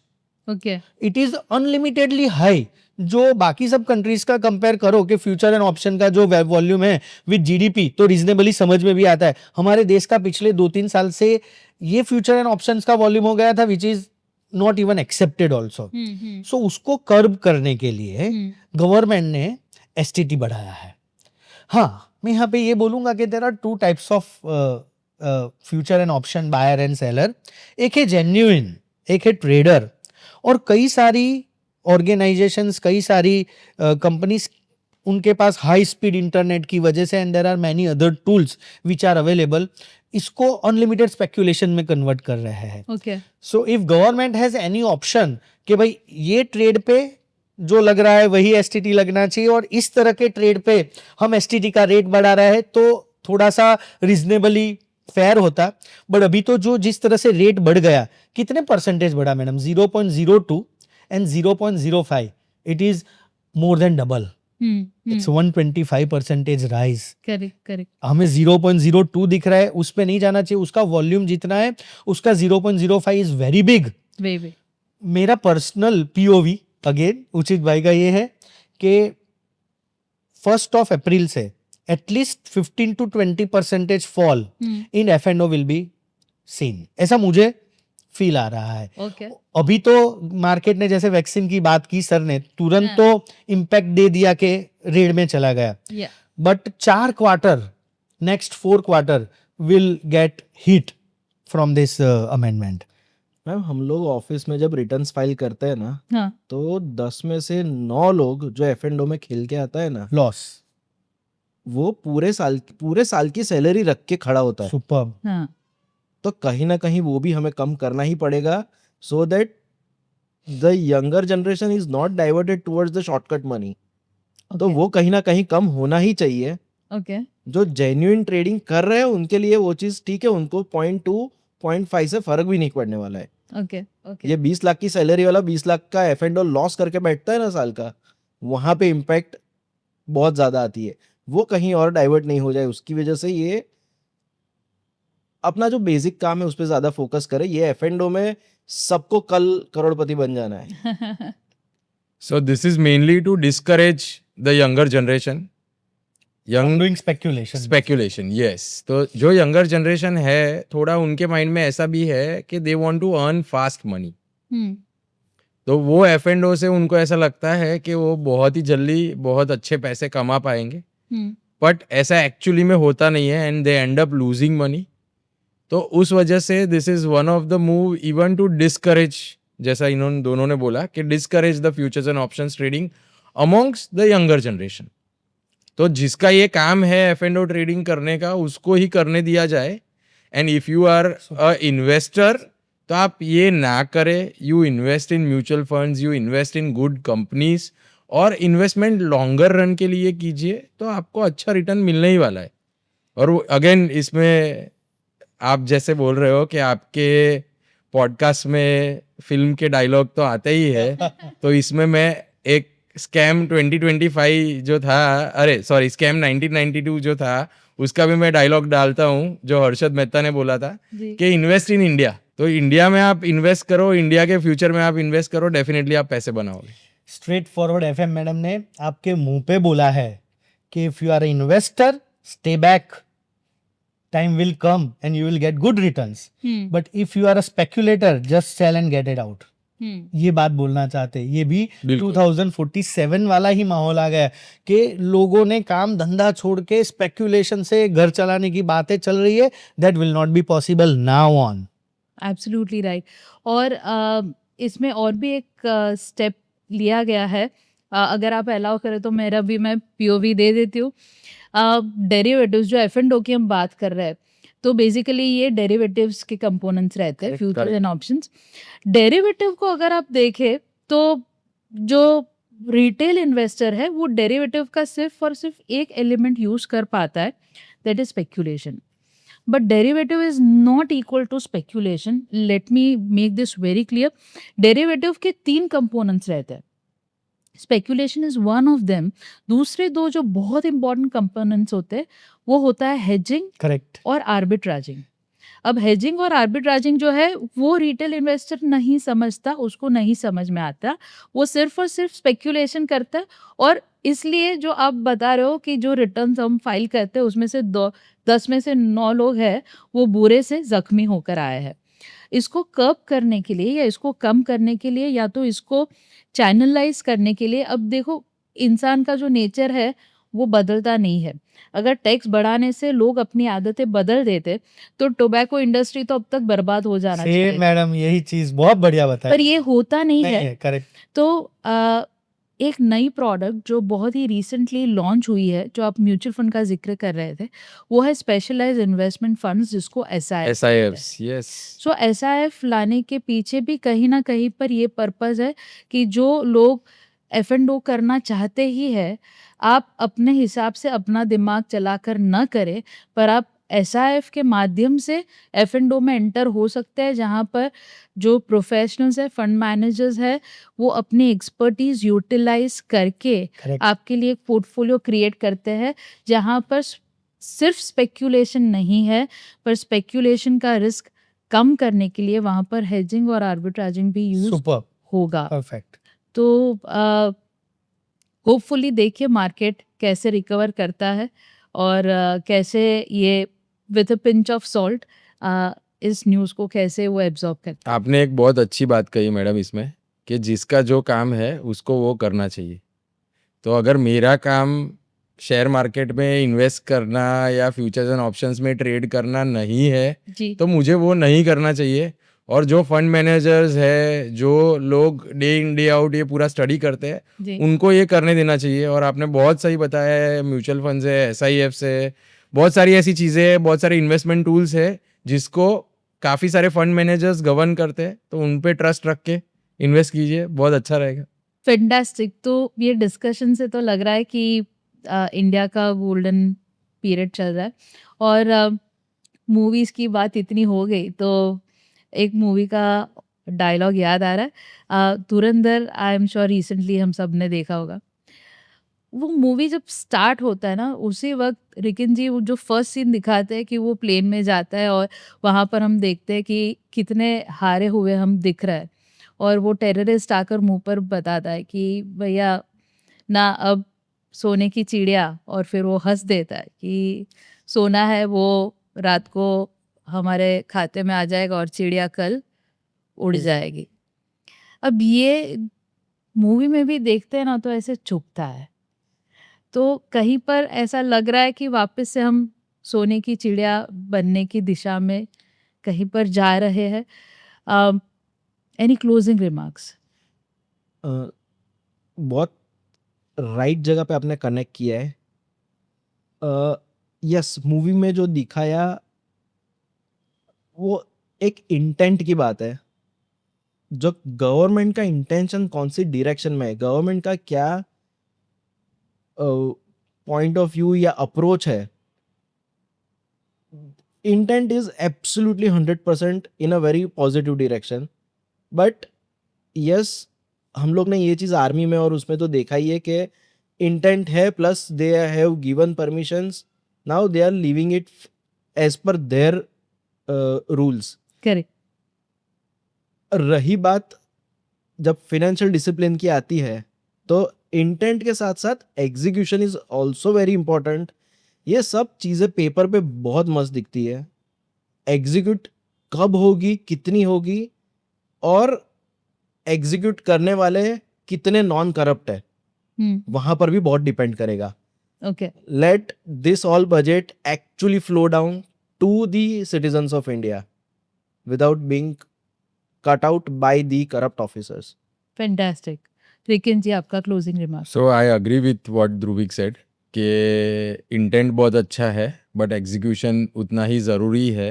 Speaker 1: Okay
Speaker 3: it is unlimitedly high. जो बाकी सब कंट्रीज का कंपेयर करो कि फ्यूचर एंड ऑप्शन का जो वॉल्यूम है विद जीडीपी, तो रीजनेबली समझ में भी आता है। हमारे देश का पिछले 2-3 साल से ये फ्यूचर एंड ऑप्शंस का वॉल्यूम हो गया था which is not even accepted also. So उसको कर्ब करने के लिए गवर्नमेंट ने एसटीटी बढ़ाया है। हाँ, मैं यहाँ पे ये बोलूंगा कि there are 2 types of future and option buyer and seller. एक है जेन्युइन, एक है ट्रेडर, और कई सारी ऑर्गेनाइजेशंस, कई सारी कंपनीज, उनके पास हाई स्पीड इंटरनेट की वजह से and there are many other tools which are available, इसको अनलिमिटेड स्पेक्यूलेशन में कन्वर्ट कर रहे हैं।
Speaker 1: Okay
Speaker 3: so if government has any option कि भाई ये ट्रेड पे जो लग रहा है वही एसटीटी लगना चाहिए और इस तरह के ट्रेड पे हम एसटीटी का रेट बढ़ा रहे हैं, तो थोड़ा सा रिजनेबली फेयर होता। बट अभी तो जो जिस तरह से रेट बढ़ गया, कितने परसेंटेज बढ़ा madam? 0.02 and 0.05, it is more than double. It's 125% rise.
Speaker 1: Correct correct
Speaker 3: हमें 0.02 दिख रहा है, उस पे नहीं जाना चाहिए, उसका वॉल्यूम जितना है उसका 0.05 इज वेरी बिग।
Speaker 1: वे वे
Speaker 3: मेरा पर्सनल पीओवी अगेन उचित भाई का ये है कि 1 अप्रैल से at least 15 to 20% fall in F&O will be seen, ऐसा मुझे फील आ रहा है।
Speaker 1: ओके
Speaker 3: अभी तो मार्केट ने जैसे वैक्सीन की बात की सर ने, तुरंत
Speaker 1: हाँ।
Speaker 3: तो इम्पैक्ट दे दिया कि रेड में चला गया,
Speaker 1: या
Speaker 3: but 4 quarter, next 4 quarter will get hit from this amendment.
Speaker 2: Ma'am हम लोग ऑफिस में जब रिटर्न्स फाइल करते हैं ना,
Speaker 1: हाँ
Speaker 2: तो 10 में से 9 लोग जो F&O में खेल के आता है ना,
Speaker 3: लॉस
Speaker 2: वो पूरे साल की सैलरी रख के खड़ा होता है।
Speaker 3: सुपर्ब।
Speaker 1: हाँ
Speaker 2: तो कहीं ना कहीं वो भी हमें कम करना ही पड़ेगा, so that the younger generation is not diverted towards the shortcut money. तो
Speaker 1: ओके
Speaker 2: वो कहीं ना कहीं कम होना ही चाहिए।
Speaker 1: ओके
Speaker 2: जो जेन्युइन ट्रेडिंग कर रहे हैं उनके लिए वो चीज ठीक है, उनको 0.2 0.5 से फर्क भी नहीं पड़ने वाला है।
Speaker 1: ओके ओके
Speaker 2: ये 20 लाख की सैलरी वाला 20 लाख का F&O लॉस करके बैठता है ना साल का, वहां पे इम्पैक्ट बहुत ज्यादा आती है। वो कहीं और डाइवर्ट नहीं हो जाए, उसकी वजह से ये अपना जो बेसिक काम है उस पर ज्यादा फोकस करे। ये F&O में सबको कल करोड़पति बन जाना है।
Speaker 4: So this is mainly to discourage the younger generation. Young
Speaker 3: doing speculation.
Speaker 4: Speculation, yes. तो जो यंगर जनरेशन है, थोड़ा उनके माइंड में ऐसा भी है कि they want to earn fast money. तो वो F&O से उनको ऐसा लगता है कि वो बहुत ही जल्दी बहुत अच्छे पैसे कमा पाएंगे, बट ऐसा एक्चुअली में होता नहीं है and they end up losing money. तो उस वजह से this is one of the move even to discourage, जैसा इन्होंने दोनों ने बोला कि discourage the futures and options trading amongst the younger generation. तो जिसका ये काम है F&O ट्रेडिंग करने का, उसको ही करने दिया जाए। And if you are a investor तो आप ये ना करें, you invest in mutual funds, you invest in good companies, और इन्वेस्टमेंट लॉन्गर रन के लिए कीजिए, तो आपको अच्छा रिटर्न मिलने ही वाला है। और अगेन इसमें आप जैसे बोल रहे हो कि आपके पॉडकास्ट में फिल्म के डायलॉग तो आते ही है, तो इसमें मैं एक स्कैम 2025 जो था, अरे सॉरी स्कैम 1992 जो था, उसका भी मैं डायलॉग डालता हूँ, जो हर्षद मेहता ने बोला था कि इन्वेस्ट इन इंडिया। तो इंडिया में आप इन्वेस्ट करो, इंडिया के फ्यूचर में आप इन्वेस्ट करो, डेफिनेटली आप पैसे बनाओगे।
Speaker 3: स्ट्रेट फॉरवर्ड FM मैडम ने आपके मुंह पे बोला है कि if you are investor stay back, time will come and you will get good returns, but if you are a speculator just sell and get it out. ये बात बोलना चाहते हैं। ये भी 2047 वाला ही माहौल आ गया कि लोगों ने काम धंधा छोड़ के स्पेक्यूलेशन से घर चलाने की बातें चल रही है। That will not be possible now on.
Speaker 1: Absolutely right. और इसमें और भी एक स्टेप लिया गया है, अगर आप अलाउ करें तो मेरा भी मैं POV दे देती हूँ। डेरिवेटिव्स जो F&O की हम बात कर रहे हैं, तो बेसिकली ये डेरिवेटिव्स के कंपोनेंट्स रहते हैं, फ्यूचर्स एंड ऑप्शंस। डेरिवेटिव को अगर आप देखें तो जो रिटेल इन्वेस्टर है वो डेरिवेटिव का सिर्फ और सिर्फ एक एलिमेंट यूज कर पाता है, that is speculation. But derivative is not equal to speculation. Let me make this very clear. Derivative के 3 components रहते हैं. Speculation is one of them. दूसरे 2 जो बहुत important components होते हैं वो होता है hedging
Speaker 3: करेक्ट
Speaker 1: और arbitraging. अब hedging और arbitraging जो है वो रिटेल इन्वेस्टर नहीं समझता, उसको नहीं समझ में आता, वो सिर्फ और सिर्फ स्पेक्यूलेशन करता है। और इसलिए जो आप बता रहे हो कि जो रिटर्न्स हम फाइल करते हैं उसमें से 10 में से 9 लोग हैं वो बुरे से जख्मी होकर आए हैं। इसको कर्ब करने के लिए या इसको कम करने के लिए या तो इसको चैनलाइज करने के लिए, अब देखो इंसान का जो नेचर है वो बदलता नहीं है। अगर टैक्स बढ़ाने से लोग अपनी आदतें बदल देते तो टोबैको इंडस्ट्री तो अब तक बर्बाद हो जाना चाहिए।
Speaker 3: मैडम यही चीज बहुत बढ़िया बताई,
Speaker 1: पर ये होता नहीं है।
Speaker 3: करेक्ट।
Speaker 1: तो एक नई प्रोडक्ट जो बहुत ही रिसेंटली लॉन्च हुई है, जो आप म्यूचुअल फंड का जिक्र कर रहे थे, वो है स्पेशलाइज इन्वेस्टमेंट फंड्स, जिसको SIF।
Speaker 4: यस।
Speaker 1: सो SIF लाने के पीछे भी कहीं ना कहीं पर ये पर्पस है कि जो लोग F&O करना चाहते ही है, आप अपने हिसाब से अपना दिमाग चलाकर न करें, पर आप SIF के माध्यम से F&O में एंटर हो सकते हैं, जहाँ पर जो प्रोफेशनल्स है, फंड मैनेजर्स है, वो अपनी एक्सपर्टीज यूटिलाइज करके
Speaker 3: करेक्ट।
Speaker 1: आपके लिए एक पोर्टफोलियो क्रिएट करते हैं, जहाँ पर सिर्फ स्पेक्यूलेशन नहीं है, पर स्पेक्यूलेशन का रिस्क कम करने के लिए वहाँ पर हेजिंग और आर्बिट्राजिंग भी यूज
Speaker 3: सुपर,
Speaker 1: होगा।
Speaker 3: परफेक्ट।
Speaker 1: तो होपफुली देखिए मार्केट कैसे रिकवर करता है और कैसे ये with a pinch of salt इस न्यूज़ को कैसे वो एब्जॉर्ब करता है।
Speaker 4: आपने एक बहुत अच्छी बात कही मैडम इसमें, कि जिसका जो काम है उसको वो करना चाहिए। तो अगर मेरा काम शेयर मार्केट में इन्वेस्ट करना या फ्यूचर्स एंड ऑप्शंस में ट्रेड करना नहीं है,
Speaker 1: जी
Speaker 4: तो मुझे वो नहीं करना चाहिए। और जो फंड मैनेजर्स है, जो लोग डे इन डे आउट ये पूरा स्टडी करते हैं,
Speaker 1: जी
Speaker 4: उनको ये करने देना चाहिए। और आपने बहुत सही बताया है, म्यूचुअल फंड्स है, SIFs है, बहुत सारी ऐसी चीज़ें हैं, बहुत सारे इन्वेस्टमेंट टूल्स है जिसको काफ़ी सारे फंड मैनेजर्स गवर्न करते हैं। तो उन पे ट्रस्ट रख के इन्वेस्ट कीजिए, बहुत अच्छा रहेगा।
Speaker 1: फैंटास्टिक। तो ये डिस्कशन से तो लग रहा है कि इंडिया का गोल्डन पीरियड चल रहा है। और मूवीज़ की बात इतनी हो गई तो एक मूवी का डायलॉग याद आ रहा है। धुरंधर आई एम श्योर रिसेंटली हम सब ने देखा होगा। वो मूवी जब स्टार्ट होता है ना, उसी वक्त रिकिन जी वो जो फर्स्ट सीन दिखाते हैं कि वो प्लेन में जाता है और वहाँ पर हम देखते हैं कि कितने हारे हुए हम दिख रहा है, और वो टेररिस्ट आकर मुंह पर बताता है कि भैया ना अब सोने की चिड़िया, और फिर वो हंस देता है कि सोना है वो रात को हमारे खाते में आ जाएगा और चिड़िया कल उड़ जाएगी। अब ये मूवी में भी देखते हैं ना तो ऐसे चुभता है। तो कहीं पर ऐसा लग रहा है कि वापस से हम सोने की चिड़िया बनने की दिशा में कहीं पर जा रहे हैं। Any closing remarks?
Speaker 2: बहुत राइट जगह पे आपने कनेक्ट किया है। यस, मूवी में जो दिखाया वो एक इंटेंट की बात है। जो गवर्नमेंट का इंटेंशन कौन सी डायरेक्शन में है, गवर्नमेंट का क्या पॉइंट ऑफ व्यू या अप्रोच है, intent is absolutely 100% in a very positive direction. But yes, हम लोग ने ये चीज़ आर्मी में और उसमें तो देखा ही है कि इंटेंट है plus they have given permissions, now they are leaving it as per their rules.
Speaker 1: Correct.
Speaker 2: रही बात जब फाइनेंशियल डिसिप्लिन की आती है, तो इंटेंट के साथ साथ execution is also very important. ये सब चीज़ें पेपर पे बहुत मस्त दिखती है, एग्जीक्यूट कब होगी, कितनी होगी, और एग्जीक्यूट करने वाले कितने नॉन करप्ट है, वहां पर भी बहुत डिपेंड करेगा।
Speaker 1: Okay.
Speaker 2: Let this all budget actually flow down to the citizens of India without being cut out by the corrupt officers.
Speaker 1: Fantastic. Rikin ji आपका closing remark?
Speaker 4: So I agree with what Dhruvik said, कि intent बहुत अच्छा है but execution उतना ही ज़रूरी है।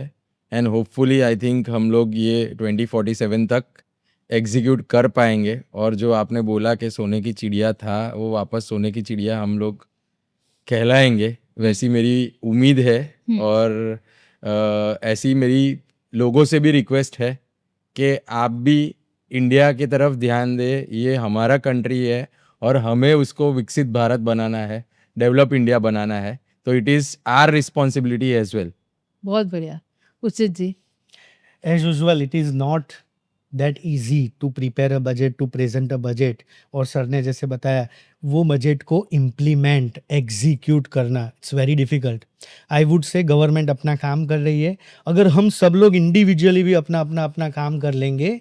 Speaker 4: And hopefully I think हम लोग ये 2047 तक एग्जीक्यूट कर पाएंगे। और जो आपने बोला कि सोने की चिड़िया था, वो वापस सोने की चिड़िया हम लोग कहलाएंगे, वैसी मेरी उम्मीद है। और ऐसी मेरी लोगों से भी रिक्वेस्ट है कि आप भी इंडिया की तरफ ध्यान दें। ये हमारा कंट्री है और हमें उसको विकसित भारत बनाना है, डेवलप इंडिया बनाना है। तो it is our responsibility as well.
Speaker 1: बहुत बढ़िया। Uchit ji?
Speaker 3: As usual, it is not that easy to prepare a budget, to present a budget, और सर ने जैसे बताया वो बजट को इम्प्लीमेंट एग्जीक्यूट करना it's very difficult. I would से गवर्नमेंट अपना काम कर रही है। अगर हम सब लोग इंडिविजुअली भी अपना अपना अपना काम कर लेंगे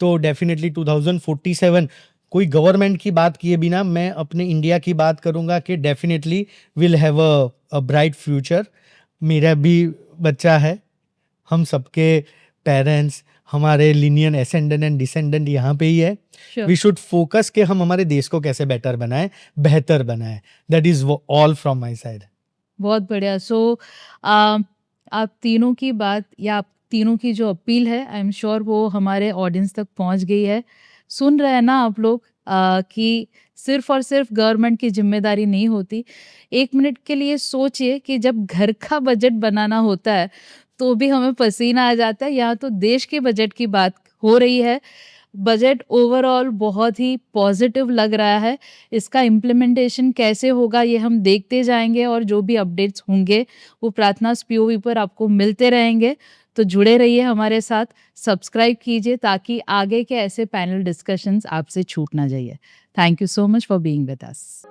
Speaker 3: तो डेफिनेटली 2047, कोई गवर्नमेंट की बात किए बिना मैं अपने इंडिया की बात करूंगा कि definitely will have a bright future. मेरा भी बच्चा है, हम सबके पेरेंट्स, हमारे लिनियन एसेंडेंट एंड डिसेंडेंट यहाँ पे ही है।
Speaker 1: Sure.
Speaker 3: वी शुड फोकस कि हम हमारे देश को कैसे बेटर बनाएं, बेहतर बनाएं। That is all from my side.
Speaker 1: बहुत बढ़िया। सो आप तीनों की बात या आप तीनों की जो अपील है, आई एम श्योर वो हमारे ऑडियंस तक पहुंच गई है। सुन रहे हैं ना आप लोग? कि सिर्फ और सिर्फ गवर्नमेंट की जिम्मेदारी नहीं होती। 1 मिनट के लिए सोचिए कि जब घर का बजट बनाना होता है तो भी हमें पसीना आ जाता है, यहाँ तो देश के बजट की बात हो रही है। बजट ओवरऑल बहुत ही पॉजिटिव लग रहा है। इसका इम्प्लीमेंटेशन कैसे होगा ये हम देखते जाएंगे और जो भी अपडेट्स होंगे वो प्रार्थनास पीओवी पर आपको मिलते रहेंगे। तो जुड़े रहिए हमारे साथ, सब्सक्राइब कीजिए ताकि आगे के ऐसे पैनल डिस्कशंस आपसे छूट ना जाइए। Thank you so much for being with us.